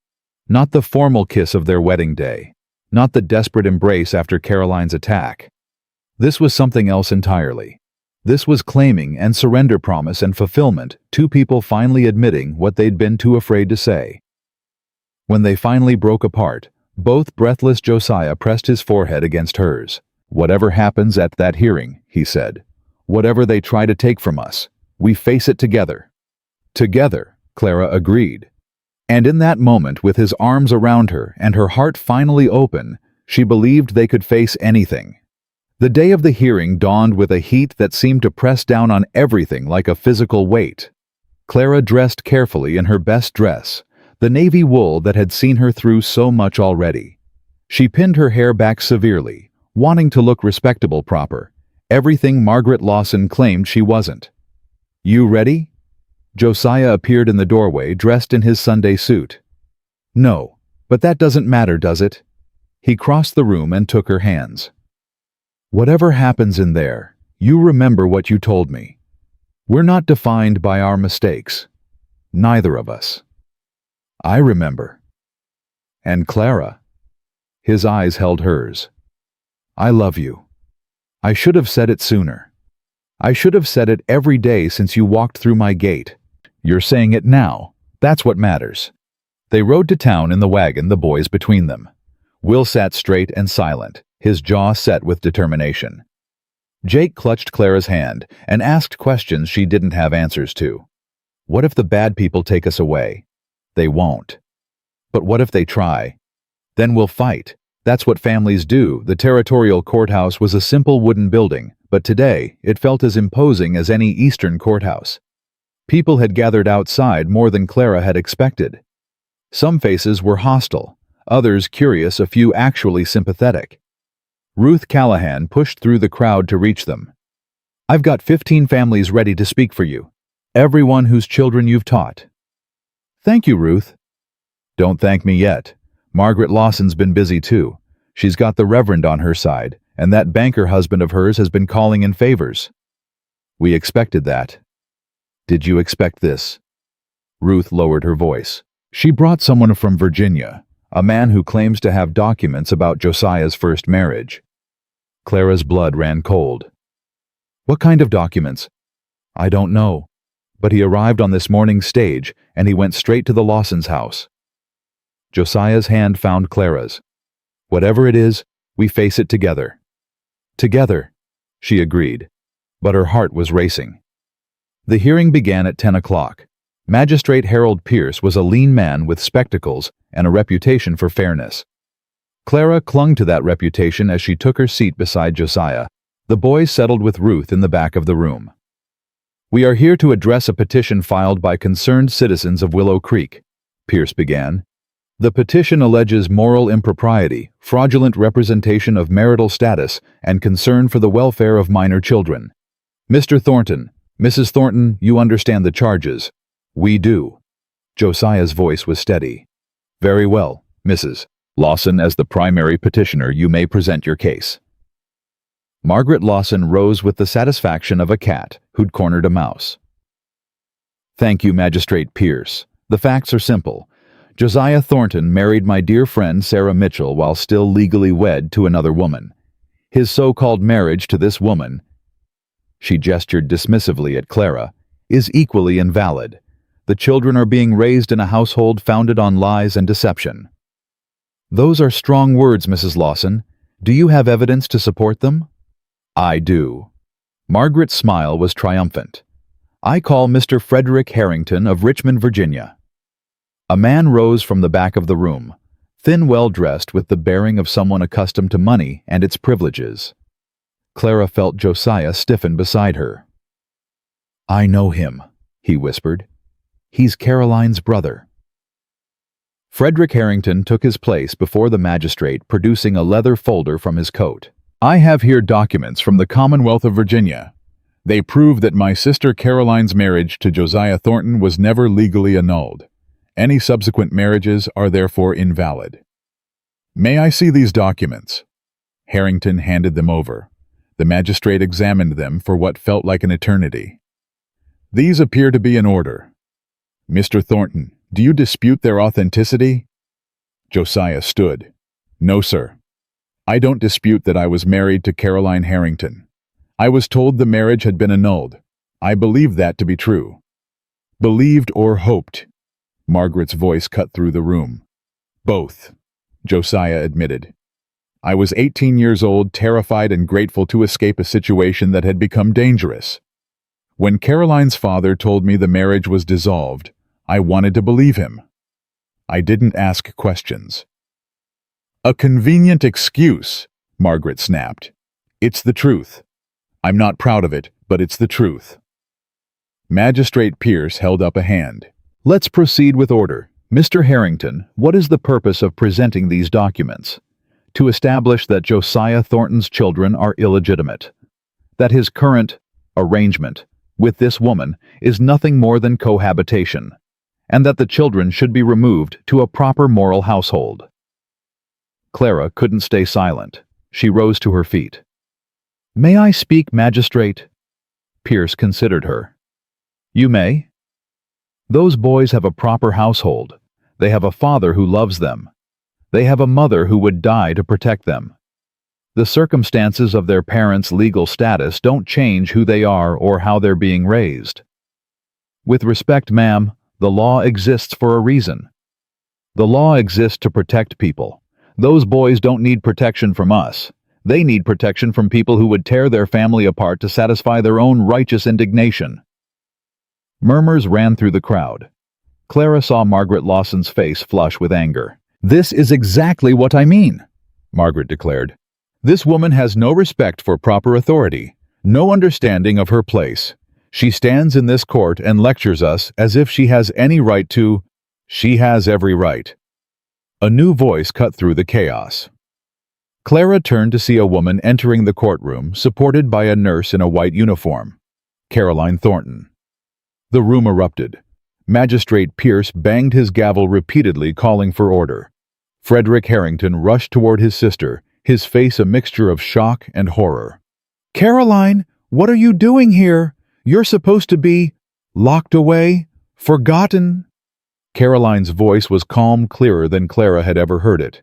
Not the formal kiss of their wedding day. Not the desperate embrace after Caroline's attack. This was something else entirely. This was claiming and surrender, promise and fulfillment, two people finally admitting what they'd been too afraid to say. When they finally broke apart, both breathless, Josiah pressed his forehead against hers. Whatever happens at that hearing, he said. Whatever they try to take from us, we face it together. Together, Clara agreed. And in that moment, with his arms around her and her heart finally open, she believed they could face anything. The day of the hearing dawned with a heat that seemed to press down on everything like a physical weight. Clara dressed carefully in her best dress, the navy wool that had seen her through so much already. She pinned her hair back severely, wanting to look respectable, proper, everything Margaret Lawson claimed she wasn't. You ready? Josiah appeared in the doorway, dressed in his Sunday suit. No, but that doesn't matter, does it? He crossed the room and took her hands. Whatever happens in there, you remember what you told me. We're not defined by our mistakes. Neither of us. I remember. And Clara. His eyes held hers. I love you. I should have said it sooner. I should have said it every day since you walked through my gate. You're saying it now. That's what matters. They rode to town in the wagon, the boys between them. Will sat straight and silent, his jaw set with determination. Jake clutched Clara's hand and asked questions she didn't have answers to. What if the bad people take us away? They won't. But what if they try? Then we'll fight. That's what families do. The territorial courthouse was a simple wooden building, but today it felt as imposing as any Eastern courthouse. People had gathered outside more than Clara had expected. Some faces were hostile, others curious, a few actually sympathetic. Ruth Callahan pushed through the crowd to reach them. I've got 15 families ready to speak for you. Everyone whose children you've taught. Thank you, Ruth. Don't thank me yet. Margaret Lawson's been busy too. She's got the Reverend on her side, and that banker husband of hers has been calling in favors. We expected that. Did you expect this? Ruth lowered her voice. She brought someone from Virginia, a man who claims to have documents about Josiah's first marriage. Clara's blood ran cold. What kind of documents? I don't know. But he arrived on this morning's stage, and he went straight to the Lawsons' house. Josiah's hand found Clara's. Whatever it is, we face it together. Together, she agreed, but her heart was racing. The hearing began at 10 o'clock. Magistrate Harold Pierce was a lean man with spectacles and a reputation for fairness. Clara clung to that reputation as she took her seat beside Josiah. The boys settled with Ruth in the back of the room. We are here to address a petition filed by concerned citizens of Willow Creek, Pierce began. The petition alleges moral impropriety, fraudulent representation of marital status, and concern for the welfare of minor children. Mr. Thornton, Mrs. Thornton, you understand the charges. We do. Josiah's voice was steady. Very well, Mrs. Lawson, as the primary petitioner, you may present your case. Margaret Lawson rose with the satisfaction of a cat who'd cornered a mouse. Thank you, Magistrate Pierce. The facts are simple. Josiah Thornton married my dear friend Sarah Mitchell while still legally wed to another woman. His so-called marriage to this woman, she gestured dismissively at Clara, is equally invalid. The children are being raised in a household founded on lies and deception. Those are strong words, Mrs. Lawson. Do you have evidence to support them? I do. Margaret's smile was triumphant. I call Mr. Frederick Harrington of Richmond, Virginia. A man rose from the back of the room. thin, well-dressed, with the bearing of someone accustomed to money and its privileges. Clara felt Josiah stiffen beside her. "I know him," he whispered. "He's Caroline's brother." Frederick Harrington took his place before the magistrate, producing a leather folder from his coat. "I have here documents from the Commonwealth of Virginia. They prove that my sister Caroline's marriage to Josiah Thornton was never legally annulled. Any subsequent marriages are therefore invalid. May I see these documents?" Harrington handed them over. The magistrate examined them for what felt like an eternity. "These appear to be in order. Mr. Thornton, do you dispute their authenticity?" Josiah stood. "No, sir. I don't dispute that I was married to Caroline Harrington. I was told the marriage had been annulled. I believed that to be true." "Believed or hoped?" Margaret's voice cut through the room. "Both," Josiah admitted. "I was 18 years old, terrified and grateful to escape a situation that had become dangerous. When Caroline's father told me the marriage was dissolved, I wanted to believe him. I didn't ask questions." "A convenient excuse," Margaret snapped. "It's the truth. I'm not proud of it, but it's the truth." Magistrate Pierce held up a hand. "Let's proceed with order. Mr. Harrington, what is the purpose of presenting these documents? To establish that Josiah Thornton's children are illegitimate, that his current arrangement with this woman is nothing more than cohabitation, and that the children should be removed to a proper moral household." Clara couldn't stay silent. She rose to her feet. "May I speak, Magistrate?" Pierce considered her. "You may. Those boys have a proper household. They have a father who loves them. They have a mother who would die to protect them. The circumstances of their parents' legal status don't change who they are or how they're being raised. With respect, ma'am, the law exists for a reason. The law exists to protect people. Those boys don't need protection from us. They need protection from people who would tear their family apart to satisfy their own righteous indignation." Murmurs ran through the crowd. Clara saw Margaret Lawson's face flush with anger. "This is exactly what I mean," Margaret declared. "This woman has no respect for proper authority, no understanding of her place. She stands in this court and lectures us as if she has any right to— She has every right." A new voice cut through the chaos. Clara turned to see a woman entering the courtroom, supported by a nurse in a white uniform. Caroline Thornton. The room erupted. Magistrate Pierce banged his gavel repeatedly, calling for order. Frederick Harrington rushed toward his sister, his face a mixture of shock and horror. "Caroline, what are you doing here? You're supposed to be locked away, forgotten." Caroline's voice was calm, clearer than Clara had ever heard it.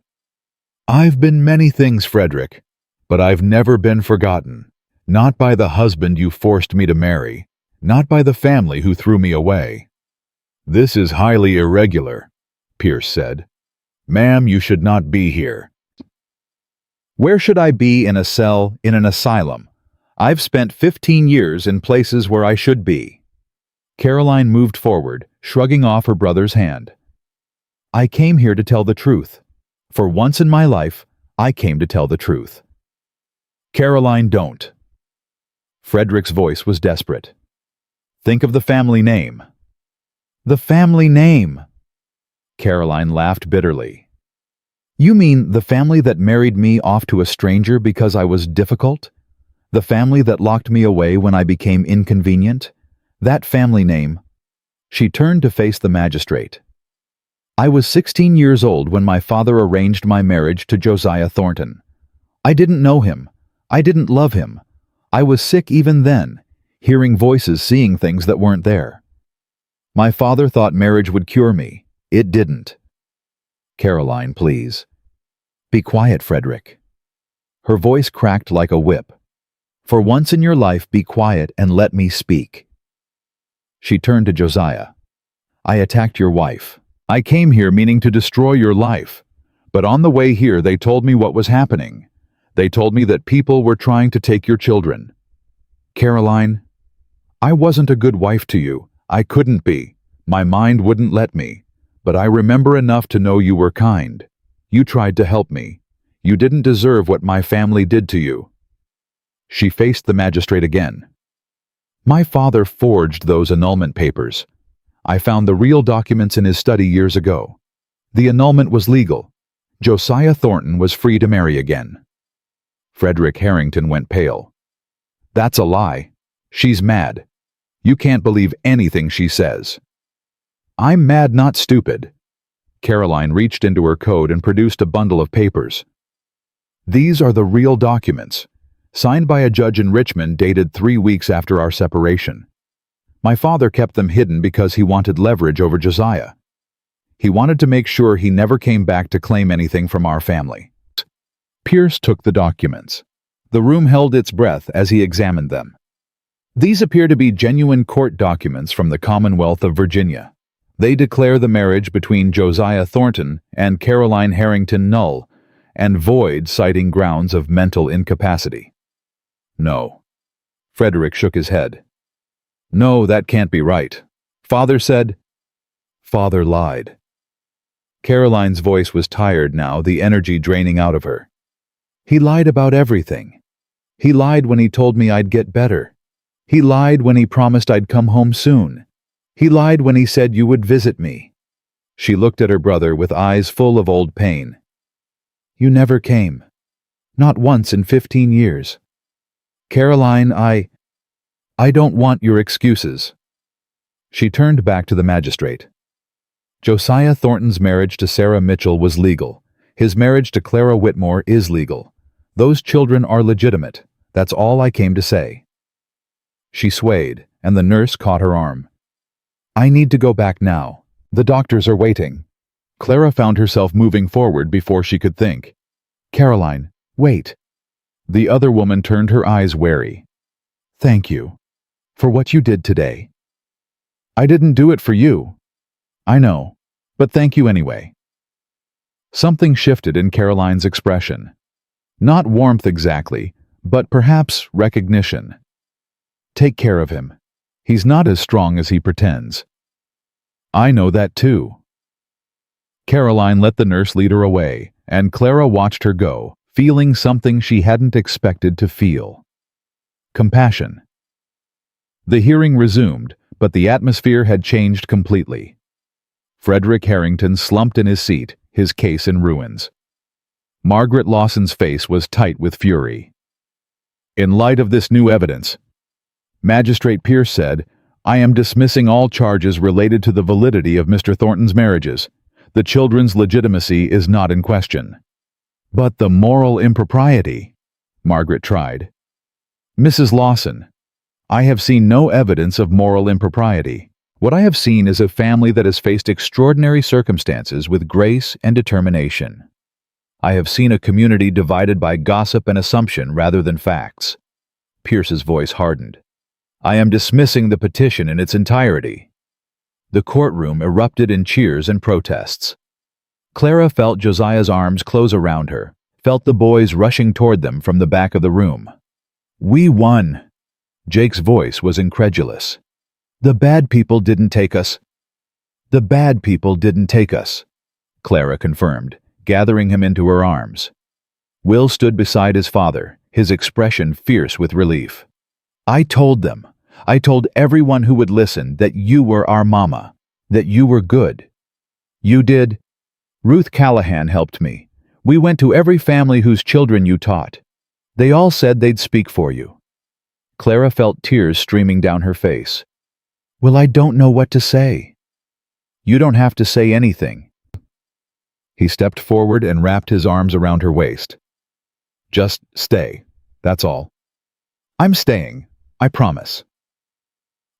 "I've been many things, Frederick, but I've never been forgotten. Not by the husband you forced me to marry, not by the family who threw me away." "This is highly irregular," Pierce said. "Ma'am, you should not be here." "Where should I be? In a cell, in an asylum? I've spent 15 years in places where I should be." Caroline moved forward, shrugging off her brother's hand. "I came here to tell the truth. For once in my life, I came to tell the truth." "Caroline, don't." Frederick's voice was desperate. "Think of the family name." "The family name?" Caroline laughed bitterly. "You mean the family that married me off to a stranger because I was difficult? The family that locked me away when I became inconvenient? That family name?" She turned to face the magistrate. "I was 16 years old when my father arranged my marriage to Josiah Thornton. I didn't know him. I didn't love him. I was sick even then, hearing voices, seeing things that weren't there. My father thought marriage would cure me. It didn't." "Caroline, please." "Be quiet, Frederick." Her voice cracked like a whip. "For once in your life, be quiet and let me speak." She turned to Josiah. "I attacked your wife. I came here meaning to destroy your life. But on the way here, they told me what was happening. They told me that people were trying to take your children. Caroline, I wasn't a good wife to you. I couldn't be. My mind wouldn't let me. But I remember enough to know you were kind. You tried to help me. You didn't deserve what my family did to you." She faced the magistrate again. "My father forged those annulment papers. I found the real documents in his study years ago. The annulment was legal. Josiah Thornton was free to marry again." Frederick Harrington went pale. "That's a lie. She's mad. You can't believe anything she says." "I'm mad, not stupid." Caroline reached into her coat and produced a bundle of papers. "These are the real documents, signed by a judge in Richmond, dated 3 weeks after our separation. My father kept them hidden because he wanted leverage over Josiah. He wanted to make sure he never came back to claim anything from our family." Pierce took the documents. The room held its breath as he examined them. "These appear to be genuine court documents from the Commonwealth of Virginia. They declare the marriage between Josiah Thornton and Caroline Harrington null and void, citing grounds of mental incapacity." "No." Frederick shook his head. "No, that can't be right. Father said—" "Father lied." Caroline's voice was tired now, the energy draining out of her. "He lied about everything. He lied when he told me I'd get better. He lied when he promised I'd come home soon. He lied when he said you would visit me." She looked at her brother with eyes full of old pain. "You never came. Not once in 15 years. Caroline, I don't want your excuses." She turned back to the magistrate. "Josiah Thornton's marriage to Sarah Mitchell was legal. His marriage to Clara Whitmore is legal. Those children are legitimate. That's all I came to say." She swayed, and the nurse caught her arm. "I need to go back now. The doctors are waiting." Clara found herself moving forward before she could think. "Caroline, wait." The other woman turned her eyes wary. "Thank you. For what you did today." "I didn't do it for you." "I know, but thank you anyway." Something shifted in Caroline's expression. Not warmth exactly, but perhaps recognition. "Take care of him. He's not as strong as he pretends." "I know that too." Caroline let the nurse lead her away, and Clara watched her go, feeling something she hadn't expected to feel. Compassion. The hearing resumed, but the atmosphere had changed completely. Frederick Harrington slumped in his seat, his case in ruins. Margaret Lawson's face was tight with fury. "In light of this new evidence," Magistrate Pierce said, "I am dismissing all charges related to the validity of Mr. Thornton's marriages. The children's legitimacy is not in question." "But the moral impropriety," Margaret tried. "Mrs. Lawson, I have seen no evidence of moral impropriety. What I have seen is a family that has faced extraordinary circumstances with grace and determination. I have seen a community divided by gossip and assumption rather than facts." Pierce's voice hardened. "I am dismissing the petition in its entirety." The courtroom erupted in cheers and protests. Clara felt Josiah's arms close around her, felt the boys rushing toward them from the back of the room. "We won." Jake's voice was incredulous. "The bad people didn't take us." "The bad people didn't take us," Clara confirmed, gathering him into her arms. Will stood beside his father, his expression fierce with relief. "I told them. I told everyone who would listen that you were our mama, that you were good. You did. Ruth Callahan helped me. We went to every family whose children you taught. They all said they'd speak for you." Clara felt tears streaming down her face. "Well, I don't know what to say." "You don't have to say anything." He stepped forward and wrapped his arms around her waist. "Just stay. That's all." "I'm staying. I promise."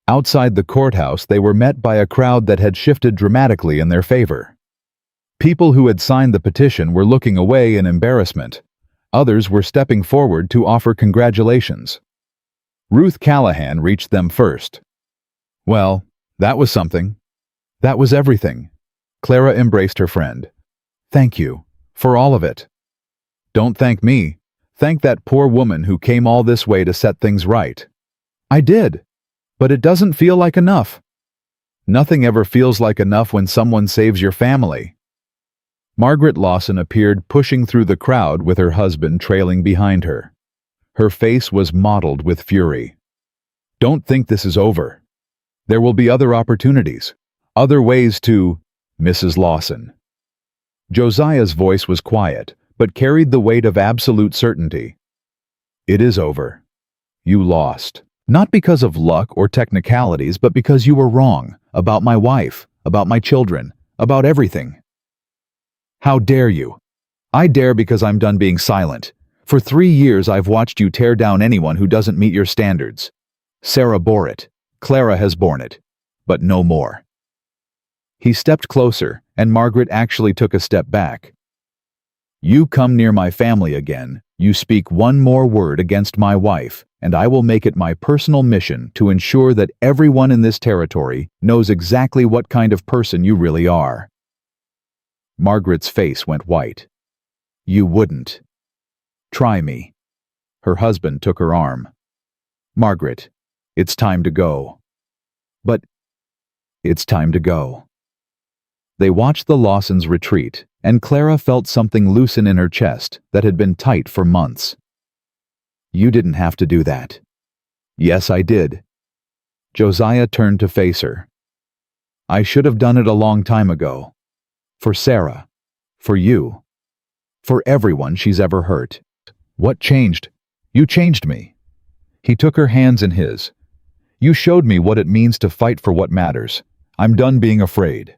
Outside the courthouse, they were met by a crowd that had shifted dramatically in their favor. People who had signed the petition were looking away in embarrassment. Others were stepping forward to offer congratulations. Ruth Callahan reached them first. "Well, that was something. That was everything." Clara embraced her friend. "Thank you. For all of it." "Don't thank me. Thank that poor woman who came all this way to set things right." "I did. But it doesn't feel like enough." "Nothing ever feels like enough when someone saves your family." Margaret Lawson appeared pushing through the crowd with her husband trailing behind her. Her face was mottled with fury. "Don't think this is over. There will be other opportunities, other ways to—" Mrs. Lawson. Josiah's voice was quiet, but carried the weight of absolute certainty. "It is over. You lost. Not because of luck or technicalities, but because you were wrong about my wife, about my children, about everything. How dare you? I dare because I'm done being silent. For 3 years I've watched you tear down anyone who doesn't meet your standards. Sarah bore it. Clara has borne it. But no more." He stepped closer, and Margaret actually took a step back. "You come near my family again, you speak one more word against my wife, and I will make it my personal mission to ensure that everyone in this territory knows exactly what kind of person you really are." Margaret's face went white. "You wouldn't. Try me." Her husband took her arm. "Margaret, it's time to go." "But it's time to go." They watched the Lawsons retreat, and Clara felt something loosen in her chest that had been tight for months. "You didn't have to do that." "Yes, I did." Josiah turned to face her. "I should have done it a long time ago. For Sarah. For you. For everyone she's ever hurt." "What changed? You changed me." He took her hands in his. "You showed me what it means to fight for what matters. I'm done being afraid."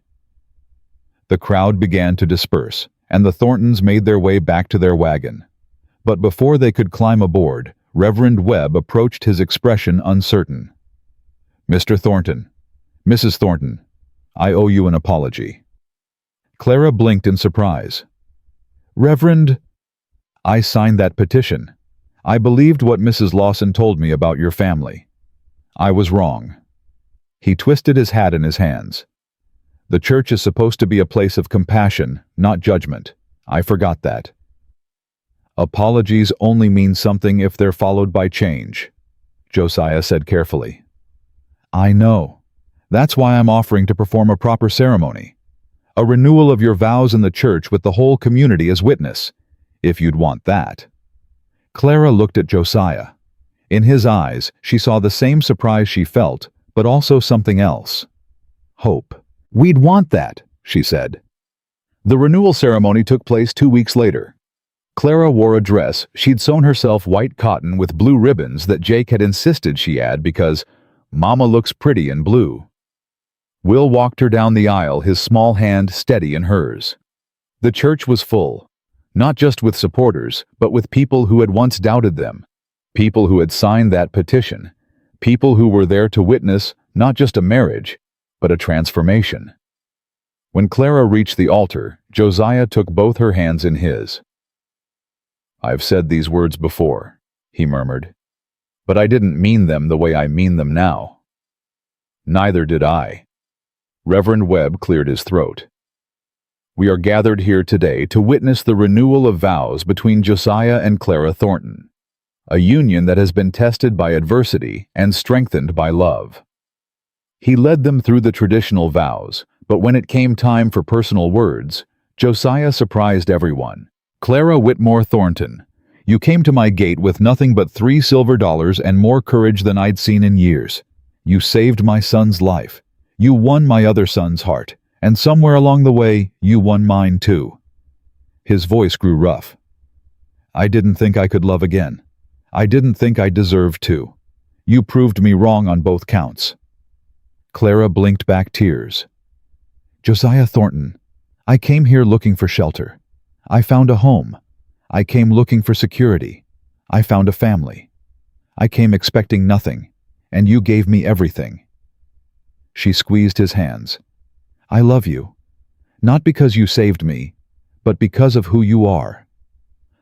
The crowd began to disperse, and the Thorntons made their way back to their wagon. But before they could climb aboard, Reverend Webb approached, his expression uncertain. "Mr. Thornton, Mrs. Thornton, I owe you an apology." Clara blinked in surprise. "Reverend—" "I signed that petition. I believed what Mrs. Lawson told me about your family. I was wrong." He twisted his hat in his hands. "The church is supposed to be a place of compassion, not judgment. I forgot that." "Apologies only mean something if they're followed by change," Josiah said carefully. "I know. That's why I'm offering to perform a proper ceremony. A renewal of your vows in the church with the whole community as witness, if you'd want that." Clara looked at Josiah. In his eyes, she saw the same surprise she felt, but also something else. Hope. "We'd want that," she said. The renewal ceremony took place 2 weeks later. Clara wore a dress she'd sewn herself white cotton with blue ribbons that Jake had insisted she add because "Mama looks pretty in blue." Will walked her down the aisle, his small hand steady in hers. The church was full, not just with supporters, but with people who had once doubted them, people who had signed that petition, people who were there to witness not just a marriage, but a transformation. When Clara reached the altar, Josiah took both her hands in his. "I've said these words before," he murmured, "but I didn't mean them the way I mean them now." "Neither did I." Reverend Webb cleared his throat. "We are gathered here today to witness the renewal of vows between Josiah and Clara Thornton, a union that has been tested by adversity and strengthened by love." He led them through the traditional vows, but when it came time for personal words, Josiah surprised everyone. "Clara Whitmore Thornton, you came to my gate with nothing but $3 silver and more courage than I'd seen in years. You saved my son's life. You won my other son's heart, and somewhere along the way, you won mine too." His voice grew rough. "I didn't think I could love again. I didn't think I deserved to. You proved me wrong on both counts." Clara blinked back tears. "Josiah Thornton, I came here looking for shelter. I found a home. I came looking for security. I found a family. I came expecting nothing, and you gave me everything." She squeezed his hands. "I love you, not because you saved me, but because of who you are.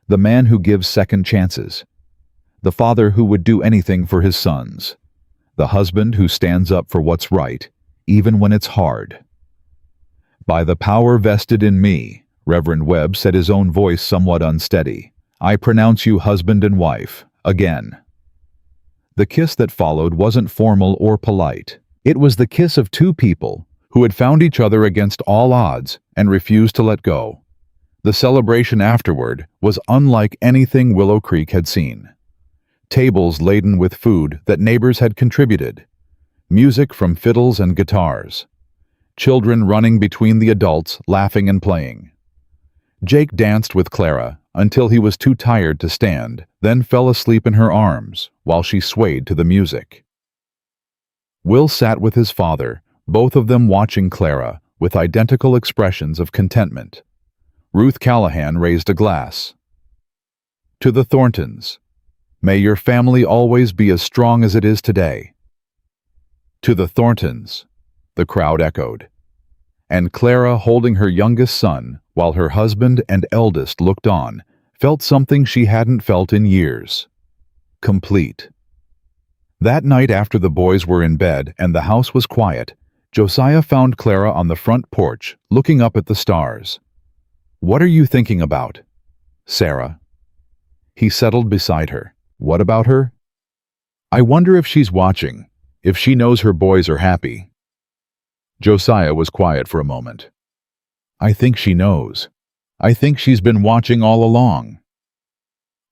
The man who gives second chances. The father who would do anything for his sons. The husband who stands up for what's right, even when it's hard." "By the power vested in me," Reverend Webb said, his own voice somewhat unsteady, "I pronounce you husband and wife, again." The kiss that followed wasn't formal or polite. It was the kiss of two people who had found each other against all odds and refused to let go. The celebration afterward was unlike anything Willow Creek had seen. Tables laden with food that neighbors had contributed, music from fiddles and guitars, children running between the adults laughing and playing. Jake danced with Clara until he was too tired to stand, then fell asleep in her arms while she swayed to the music. Will sat with his father, both of them watching Clara with identical expressions of contentment. Ruth Callahan raised a glass. To the Thorntons, may your family always be as strong as it is today. To the Thorntons, the crowd echoed. And Clara, holding her youngest son while her husband and eldest looked on, felt something she hadn't felt in years. Complete. That night after the boys were in bed and the house was quiet, Josiah found Clara on the front porch, looking up at the stars. "What are you thinking about, Sarah?" He settled beside her. "What about her?" "I wonder if she's watching, if she knows her boys are happy." Josiah was quiet for a moment. "I think she knows. I think she's been watching all along."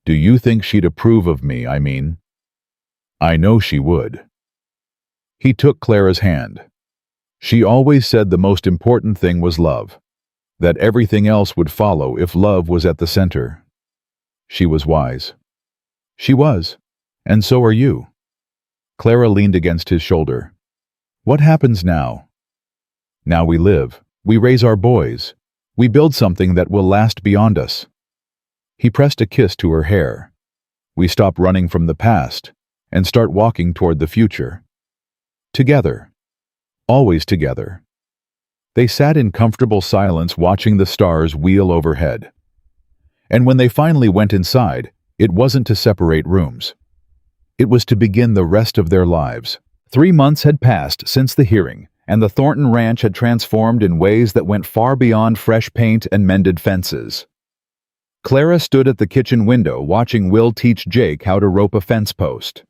"Do you think she'd approve of me, I mean?" "I know she would." He took Clara's hand. "She always said the most important thing was love, that everything else would follow if love was at the center." She was wise. "She was, and so are you." Clara leaned against his shoulder. "What happens now?" "Now we live. We raise our boys. We build something that will last beyond us." He pressed a kiss to her hair. "We stop running from the past and start walking toward the future. Together. Always together." They sat in comfortable silence watching the stars wheel overhead. And when they finally went inside, it wasn't to separate rooms. It was to begin the rest of their lives. 3 months had passed since the hearing, and the Thornton Ranch had transformed in ways that went far beyond fresh paint and mended fences. Clara stood at the kitchen window watching Will teach Jake how to rope a fence post.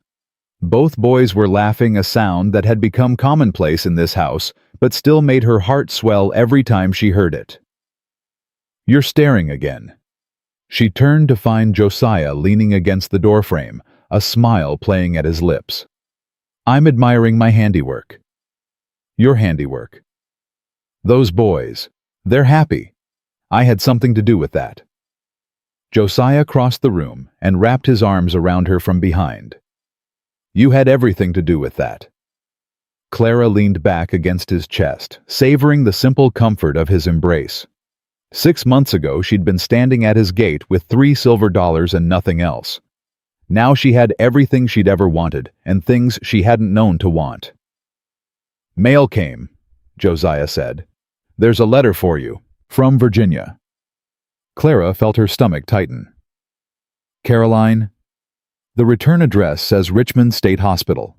Both boys were laughing, a sound that had become commonplace in this house, but still made her heart swell every time she heard it. "You're staring again." She turned to find Josiah leaning against the doorframe, a smile playing at his lips. "I'm admiring my handiwork." "Your handiwork." "Those boys. They're happy. I had something to do with that." Josiah crossed the room and wrapped his arms around her from behind. "You had everything to do with that." Clara leaned back against his chest, savoring the simple comfort of his embrace. 6 months ago, she'd been standing at his gate with $3 silver and nothing else. Now she had everything she'd ever wanted, and things she hadn't known to want. "Mail came," Josiah said. "There's a letter for you, from Virginia." Clara felt her stomach tighten. "Caroline?" "The return address says Richmond State Hospital."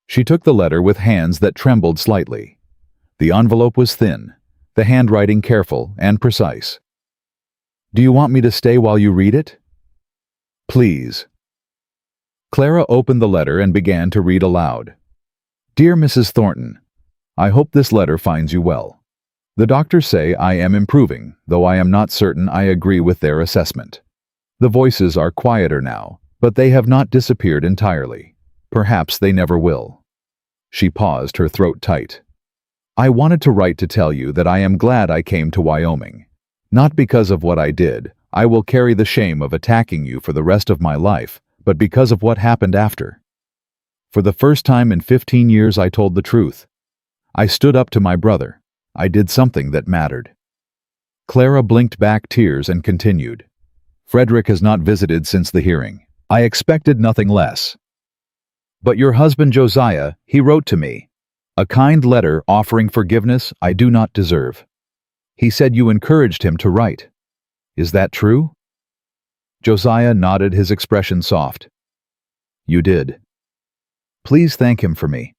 She took the letter with hands that trembled slightly. The envelope was thin, the handwriting careful and precise. "Do you want me to stay while you read it?" "Please." Clara opened the letter and began to read aloud. "Dear Mrs. Thornton, I hope this letter finds you well. The doctors say I am improving, though I am not certain I agree with their assessment. The voices are quieter now, but they have not disappeared entirely. Perhaps they never will." She paused, her throat tight. "I wanted to write to tell you that I am glad I came to Wyoming. Not because of what I did. I will carry the shame of attacking you for the rest of my life, but because of what happened after. For the first time in 15 years I told the truth. I stood up to my brother. I did something that mattered." Clara blinked back tears and continued. "Frederick has not visited since the hearing. I expected nothing less. But your husband Josiah, he wrote to me. A kind letter offering forgiveness I do not deserve. He said you encouraged him to write. Is that true?" Josiah nodded, his expression soft. "You did. Please thank him for me.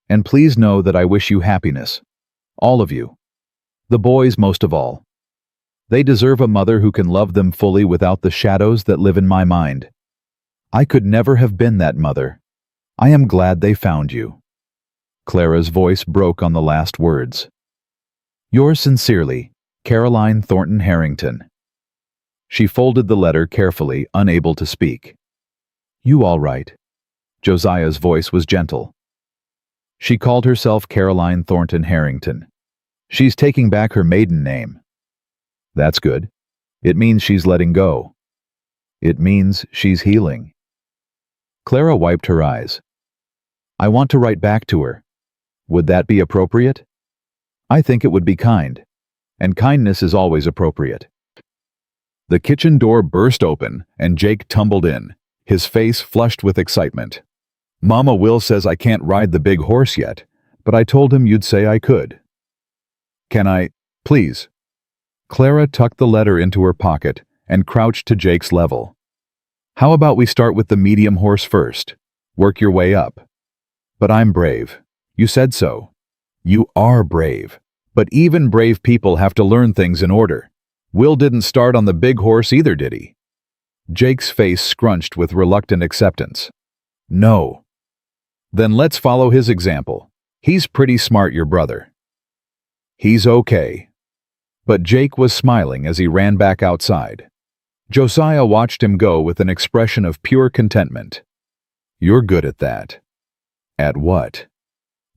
And please know that I wish you happiness. All of you. The boys most of all. They deserve a mother who can love them fully without the shadows that live in my mind. I could never have been that mother. I am glad they found you." Clara's voice broke on the last words. "Yours sincerely, Caroline Thornton Harrington. She folded the letter carefully, unable to speak. You all right? Josiah's voice was gentle. She called herself Caroline Thornton Harrington. She's taking back her maiden name. That's good. It means she's letting go. It means she's healing. Clara wiped her eyes. I want to write back to her. Would that be appropriate? I think it would be kind. And kindness is always appropriate. The kitchen door burst open and Jake tumbled in, his face flushed with excitement. Mama Will says I can't ride the big horse yet, but I told him you'd say I could. Can I, please? Clara tucked the letter into her pocket and crouched to Jake's level. How about we start with the medium horse first? Work your way up. But I'm brave. You said so. You are brave. But even brave people have to learn things in order. Will didn't start on the big horse either, did he? Jake's face scrunched with reluctant acceptance. No. Then let's follow his example. He's pretty smart, your brother. He's okay. But Jake was smiling as he ran back outside. Josiah watched him go with an expression of pure contentment. You're good at that. At what?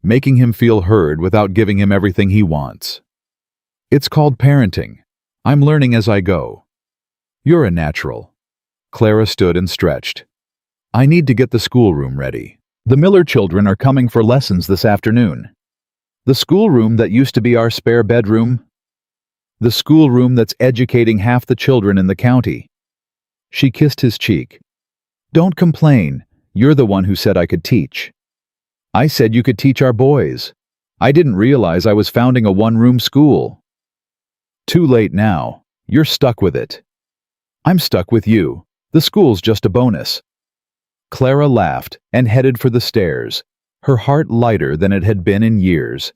Making him feel heard without giving him everything he wants. It's called parenting. I'm learning as I go. You're a natural. Clara stood and stretched. I need to get the schoolroom ready. The Miller children are coming for lessons this afternoon. The schoolroom that used to be our spare bedroom. The schoolroom that's educating half the children in the county. She kissed his cheek. Don't complain. You're the one who said I could teach. I said you could teach our boys. I didn't realize I was founding a one-room school. Too late now. You're stuck with it. I'm stuck with you. The school's just a bonus. Clara laughed and headed for the stairs, her heart lighter than it had been in years.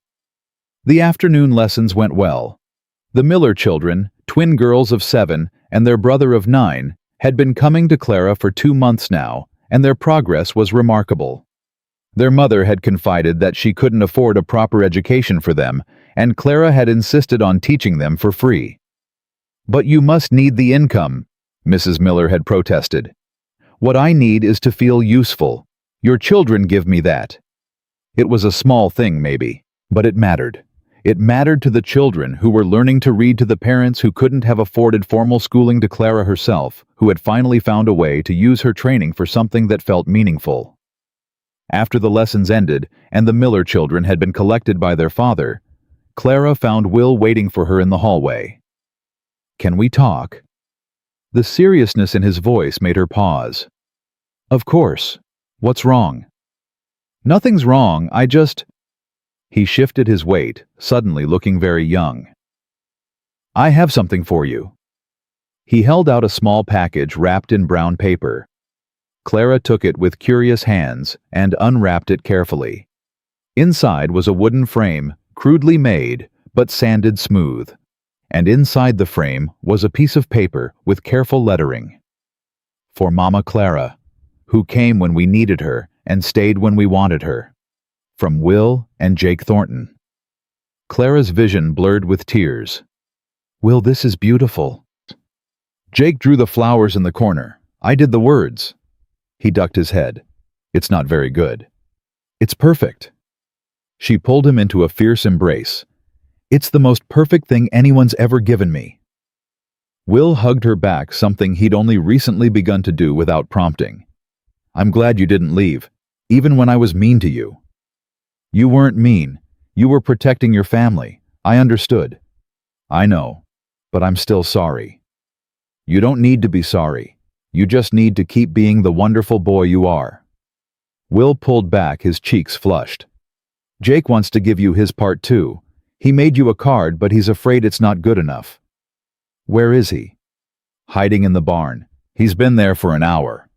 The afternoon lessons went well. The Miller children, twin girls of 7 and their brother of 9, had been coming to Clara for 2 months now, and their progress was remarkable. Their mother had confided that she couldn't afford a proper education for them, and Clara had insisted on teaching them for free. But you must need the income, Mrs. Miller had protested. What I need is to feel useful. Your children give me that. It was a small thing, maybe, but it mattered. It mattered to the children who were learning to read to the parents who couldn't have afforded formal schooling to Clara herself, who had finally found a way to use her training for something that felt meaningful. After the lessons ended and the Miller children had been collected by their father, Clara found Will waiting for her in the hallway. Can we talk? The seriousness in his voice made her pause. Of course. What's wrong? Nothing's wrong, I just... He shifted his weight, suddenly looking very young. I have something for you. He held out a small package wrapped in brown paper. Clara took it with curious hands and unwrapped it carefully. Inside was a wooden frame, crudely made, but sanded smooth. And inside the frame was a piece of paper with careful lettering. For Mama Clara, who came when we needed her and stayed when we wanted her. From Will and Jake Thornton. Clara's vision blurred with tears. Will, this is beautiful. Jake drew the flowers in the corner. I did the words. He ducked his head. It's not very good. It's perfect. She pulled him into a fierce embrace. It's the most perfect thing anyone's ever given me. Will hugged her back, something he'd only recently begun to do without prompting. I'm glad you didn't leave, even when I was mean to you. You weren't mean. You were protecting your family. I understood. I know, but I'm still sorry. You don't need to be sorry. You just need to keep being the wonderful boy you are. Will pulled back, his cheeks flushed. Jake wants to give you his part too. He made you a card, but he's afraid it's not good enough. Where is he? Hiding in the barn. He's been there for an hour.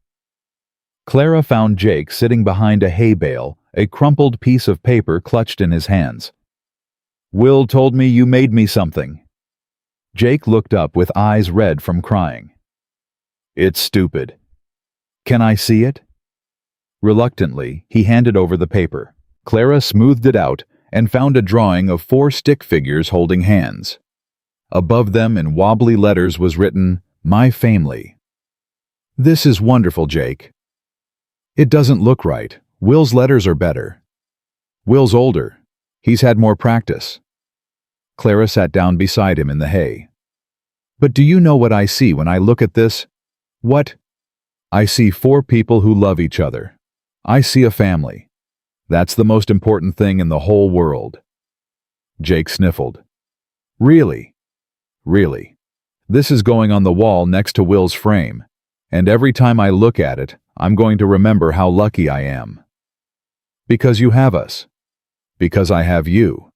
Clara found Jake sitting behind a hay bale, a crumpled piece of paper clutched in his hands. Will told me you made me something. Jake looked up with eyes red from crying. It's stupid. Can I see it? Reluctantly, he handed over the paper. Clara smoothed it out and found a drawing of 4 stick figures holding hands. Above them in wobbly letters was written, "My family." "This is wonderful, Jake." "It doesn't look right. Will's letters are better." "Will's older. He's had more practice." Clara sat down beside him in the hay. "But do you know what I see when I look at this?" "What?" "I see 4 people who love each other. I see a family. That's the most important thing in the whole world." Jake sniffled. "Really? Really. This is going on the wall next to Will's frame, and every time I look at it, I'm going to remember how lucky I am." "Because you have us. Because I have you."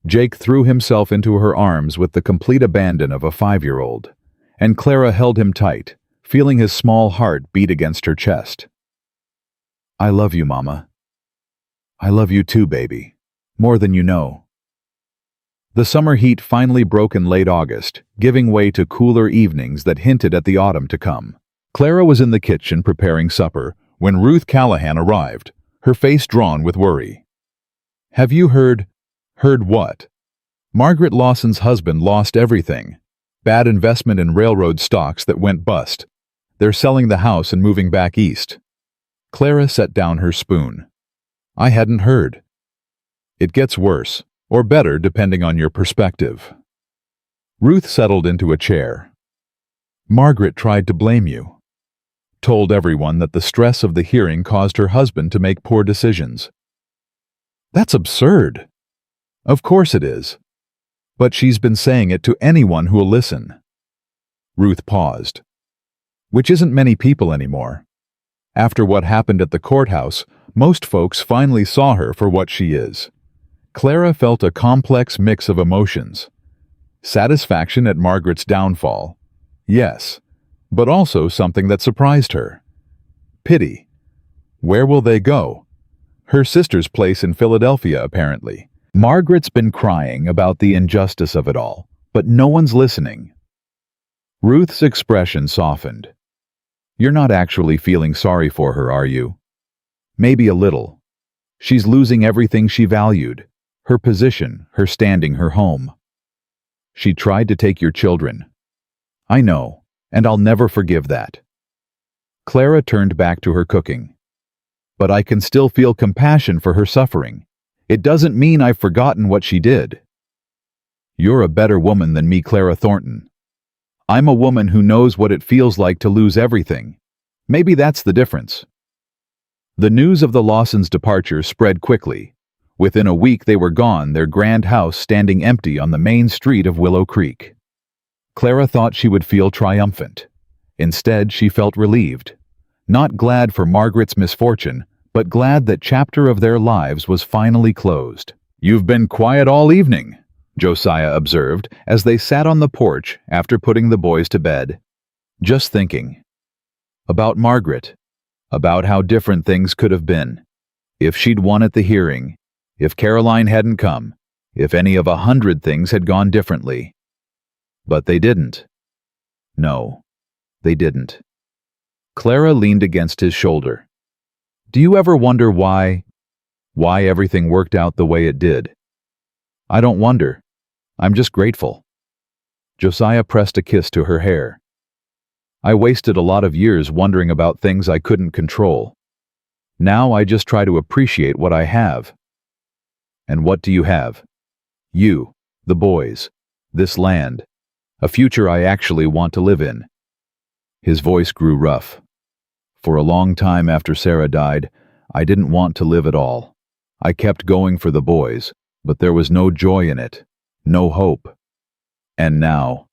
Jake threw himself into her arms with the complete abandon of a 5-year-old, and Clara held him tight, feeling his small heart beat against her chest. "I love you, Mama. I love you too, baby. More than you know." The summer heat finally broke in late August, giving way to cooler evenings that hinted at the autumn to come. Clara was in the kitchen preparing supper when Ruth Callahan arrived, her face drawn with worry. "Have you heard?" "Heard what?" "Margaret Lawson's husband lost everything. Bad investment in railroad stocks that went bust. They're selling the house and moving back east." Clara set down her spoon. "I hadn't heard." "It gets worse, or better depending on your perspective." Ruth settled into a chair. "Margaret tried to blame you. Told everyone that the stress of the hearing caused her husband to make poor decisions." "That's absurd." "Of course it is. But she's been saying it to anyone who'll listen." Ruth paused. "Which isn't many people anymore. After what happened at the courthouse, most folks finally saw her for what she is." Clara felt a complex mix of emotions. Satisfaction at Margaret's downfall. Yes, but also something that surprised her. Pity. Where will they go? Her sister's place in Philadelphia, apparently. Margaret's been crying about the injustice of it all, but no one's listening. Ruth's expression softened. "You're not actually feeling sorry for her, are you?" "Maybe a little. She's losing everything she valued. Her position, her standing, her home. She tried to take your children." "I know, and I'll never forgive that." Clara turned back to her cooking. "But I can still feel compassion for her suffering. It doesn't mean I've forgotten what she did." "You're a better woman than me, Clara Thornton. I'm a woman who knows what it feels like to lose everything. Maybe that's the difference." The news of the Lawsons' departure spread quickly. Within a week they were gone, their grand house standing empty on the main street of Willow Creek. Clara thought she would feel triumphant. Instead, she felt relieved. Not glad for Margaret's misfortune, but glad that chapter of their lives was finally closed. "You've been quiet all evening," Josiah observed as they sat on the porch after putting the boys to bed. "Just thinking. About Margaret. About how different things could have been. If she'd won at the hearing. If Caroline hadn't come. If any of 100 things had gone differently. But they didn't. No, they didn't." Clara leaned against his shoulder. "Do you ever wonder why everything worked out the way it did?" "I don't wonder. I'm just grateful." Josiah pressed a kiss to her hair. "I wasted a lot of years wondering about things I couldn't control. Now I just try to appreciate what I have." "And what do you have?" "You, the boys, this land, a future I actually want to live in." His voice grew rough. "For a long time after Sarah died, I didn't want to live at all. I kept going for the boys, but there was no joy in it, no hope. And now,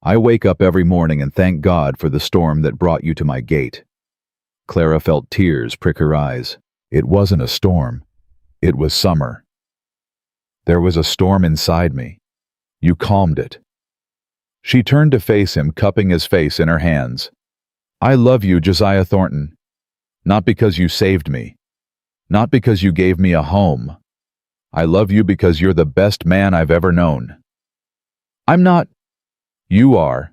I wake up every morning and thank God for the storm that brought you to my gate." Clara felt tears prick her eyes. It wasn't a storm. It was summer. There was a storm inside me. You calmed it. She turned to face him, cupping his face in her hands. "I love you, Josiah Thornton. Not because you saved me. Not because you gave me a home. I love you because you're the best man I've ever known." "I'm not." "You are.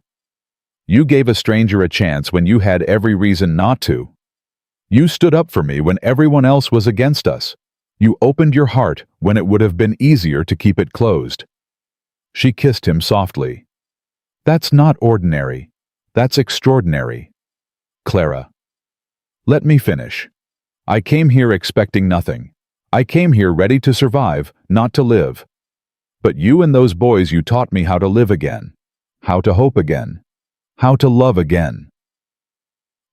You gave a stranger a chance when you had every reason not to. You stood up for me when everyone else was against us. You opened your heart when it would have been easier to keep it closed." She kissed him softly. That's not ordinary. That's extraordinary. Clara. Let me finish. I came here expecting nothing. I came here ready to survive, not to live. But you and those boys, you taught me how to live again, how to hope again, how to love again.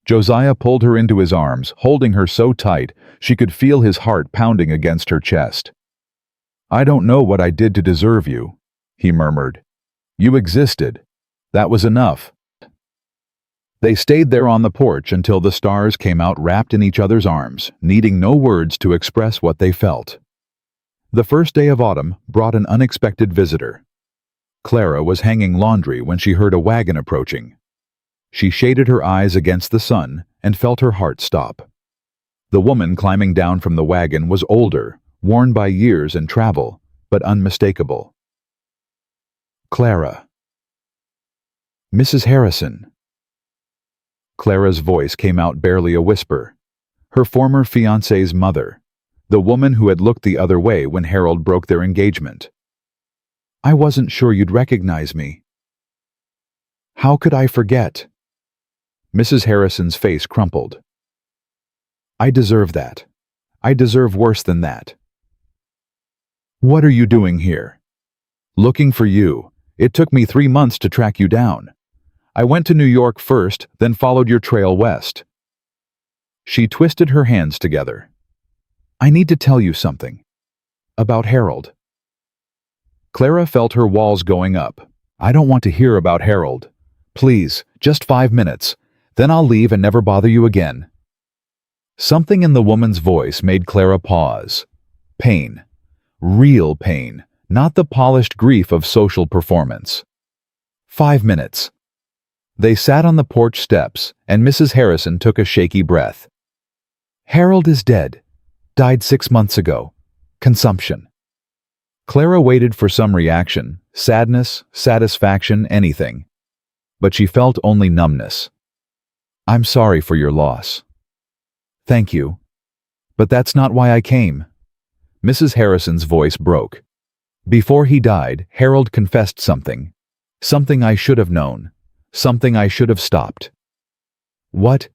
Josiah pulled her into his arms, holding her so tight she could feel his heart pounding against her chest. I don't know what I did to deserve you, he murmured. You existed. That was enough. They stayed there on the porch until the stars came out wrapped in each other's arms, needing no words to express what they felt. The first day of autumn brought an unexpected visitor. Clara was hanging laundry when she heard a wagon approaching. She shaded her eyes against the sun and felt her heart stop. The woman climbing down from the wagon was older, worn by years and travel, but unmistakable. Clara. Mrs. Harrison. Clara's voice came out barely a whisper. Her former fiancé's mother, the woman who had looked the other way when Harold broke their engagement. I wasn't sure you'd recognize me. How could I forget? Mrs. Harrison's face crumpled. I deserve that. I deserve worse than that. What are you doing here? Looking for you. It took me 3 months to track you down. I went to New York first, then followed your trail west. She twisted her hands together. I need to tell you something. About Harold. Clara felt her walls going up. I don't want to hear about Harold. Please, just 5 minutes. Then I'll leave and never bother you again. Something in the woman's voice made Clara pause. Pain. Real pain, not the polished grief of social performance. 5 minutes. They sat on the porch steps, and Mrs. Harrison took a shaky breath. Harold is dead. Died 6 months ago. Consumption. Clara waited for some reaction, sadness, satisfaction, anything. But she felt only numbness. I'm sorry for your loss. Thank you. But that's not why I came. Mrs. Harrison's voice broke. Before he died, Harold confessed something. Something I should have known. Something I should have stopped. What?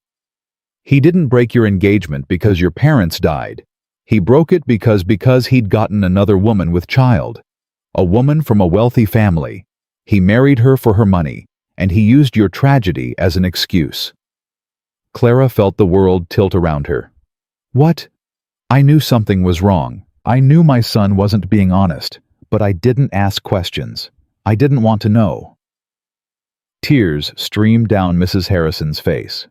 He didn't break your engagement because your parents died. He broke it because he'd gotten another woman with child. A woman from a wealthy family. He married her for her money, and he used your tragedy as an excuse. Clara felt the world tilt around her. What? I knew something was wrong. I knew my son wasn't being honest, but I didn't ask questions. I didn't want to know. Tears streamed down Mrs. Harrison's face.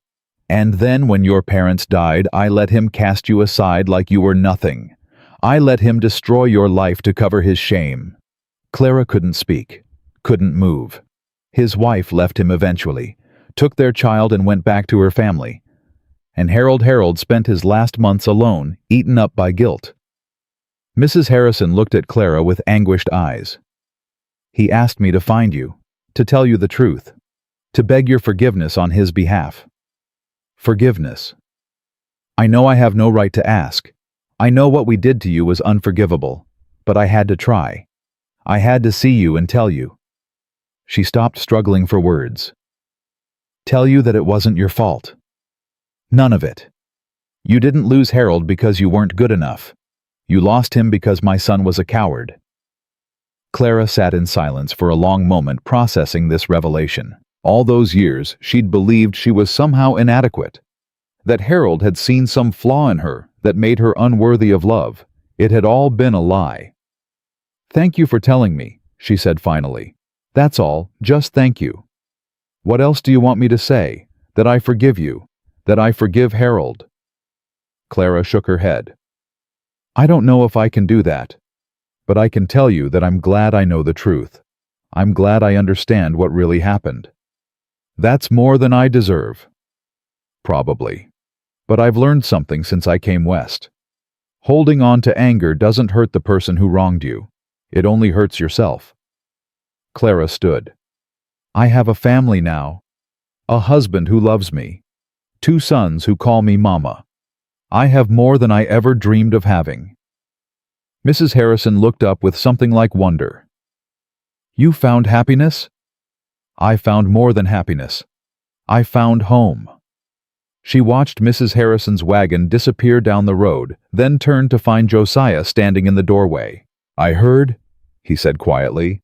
And then when your parents died, I let him cast you aside like you were nothing. I let him destroy your life to cover his shame. Clara couldn't speak, couldn't move. His wife left him eventually, took their child and went back to her family. And Harold spent his last months alone, eaten up by guilt. Mrs. Harrison looked at Clara with anguished eyes. He asked me to find you, to tell you the truth, to beg your forgiveness on his behalf. Forgiveness. I know I have no right to ask. I know what we did to you was unforgivable, but I had to try. I had to see you and tell you. She stopped struggling for words. Tell you that it wasn't your fault. None of it. You didn't lose Harold because you weren't good enough. You lost him because my son was a coward. Clara sat in silence for a long moment processing this revelation. All those years, she'd believed she was somehow inadequate. That Harold had seen some flaw in her that made her unworthy of love. It had all been a lie. Thank you for telling me, she said finally. That's all, just thank you. What else do you want me to say? That I forgive you. That I forgive Harold. Clara shook her head. I don't know if I can do that. But I can tell you that I'm glad I know the truth. I'm glad I understand what really happened. That's more than I deserve. Probably. But I've learned something since I came west. Holding on to anger doesn't hurt the person who wronged you. It only hurts yourself. Clara stood. I have a family now. A husband who loves me. 2 sons who call me Mama. I have more than I ever dreamed of having. Mrs. Harrison looked up with something like wonder. You found happiness? I found more than happiness. I found home. She watched Mrs. Harrison's wagon disappear down the road, then turned to find Josiah standing in the doorway. I heard, he said quietly.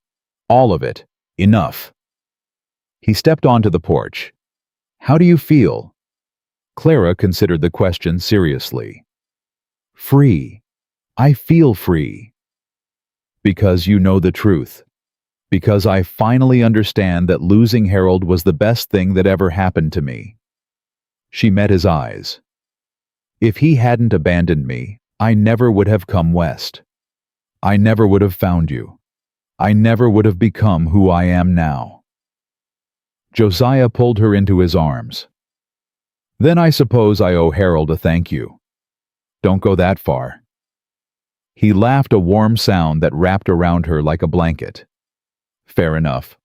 All of it. Enough. He stepped onto the porch. How do you feel? Clara considered the question seriously. Free. I feel free. Because you know the truth. Because I finally understand that losing Harold was the best thing that ever happened to me. She met his eyes. If he hadn't abandoned me, I never would have come west. I never would have found you. I never would have become who I am now. Josiah pulled her into his arms. Then I suppose I owe Harold a thank you. Don't go that far. He laughed, a warm sound that wrapped around her like a blanket. Fair enough.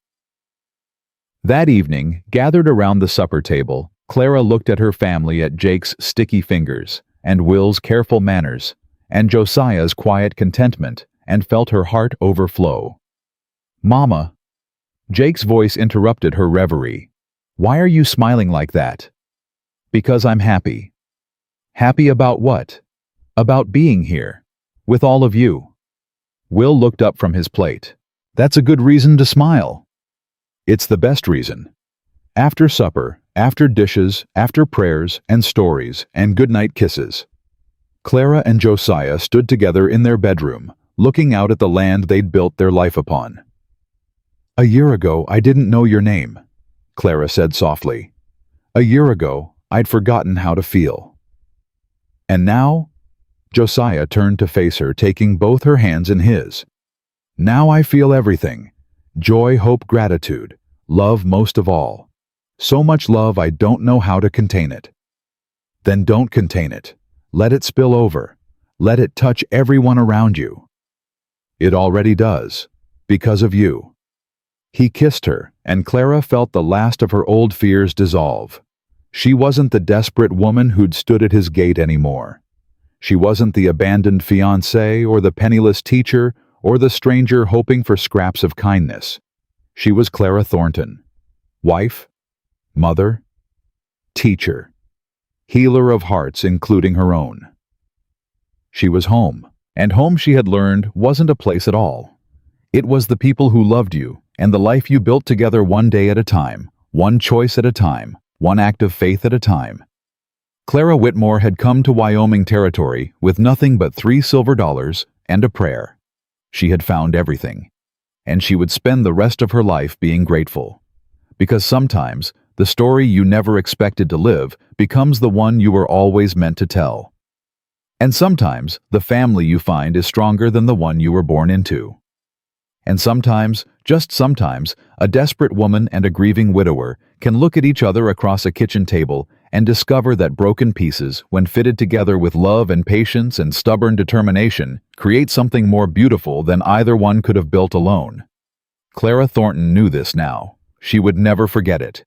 That evening, gathered around the supper table, Clara looked at her family, at Jake's sticky fingers, and Will's careful manners, and Josiah's quiet contentment, and felt her heart overflow. Mama. Jake's voice interrupted her reverie. Why are you smiling like that? Because I'm happy. Happy about what? About being here. With all of you. Will looked up from his plate. That's a good reason to smile. It's the best reason. After supper, after dishes, after prayers and stories and goodnight kisses. Clara and Josiah stood together in their bedroom, looking out at the land they'd built their life upon. A year ago, I didn't know your name, Clara said softly. A year ago, I'd forgotten how to feel. And now? Josiah turned to face her, taking both her hands in his. Now I feel everything. Joy, hope, gratitude. Love most of all. So much love I don't know how to contain it. Then don't contain it. Let it spill over. Let it touch everyone around you. It already does. Because of you. He kissed her, and Clara felt the last of her old fears dissolve. She wasn't the desperate woman who'd stood at his gate anymore. She wasn't the abandoned fiancé or the penniless teacher or the stranger hoping for scraps of kindness. She was Clara Thornton. Wife, mother, teacher, healer of hearts including her own. She was home, and home, she had learned, wasn't a place at all. It was the people who loved you and the life you built together, one day at a time, one choice at a time, one act of faith at a time. Clara Whitmore had come to Wyoming territory with nothing but $3 silver and a prayer. She had found everything, and she would spend the rest of her life being grateful. Because sometimes, the story you never expected to live becomes the one you were always meant to tell. And sometimes, the family you find is stronger than the one you were born into. And sometimes, just sometimes, a desperate woman and a grieving widower can look at each other across a kitchen table and discover that broken pieces, when fitted together with love and patience and stubborn determination, create something more beautiful than either one could have built alone. Clara Thornton knew this now. She would never forget it.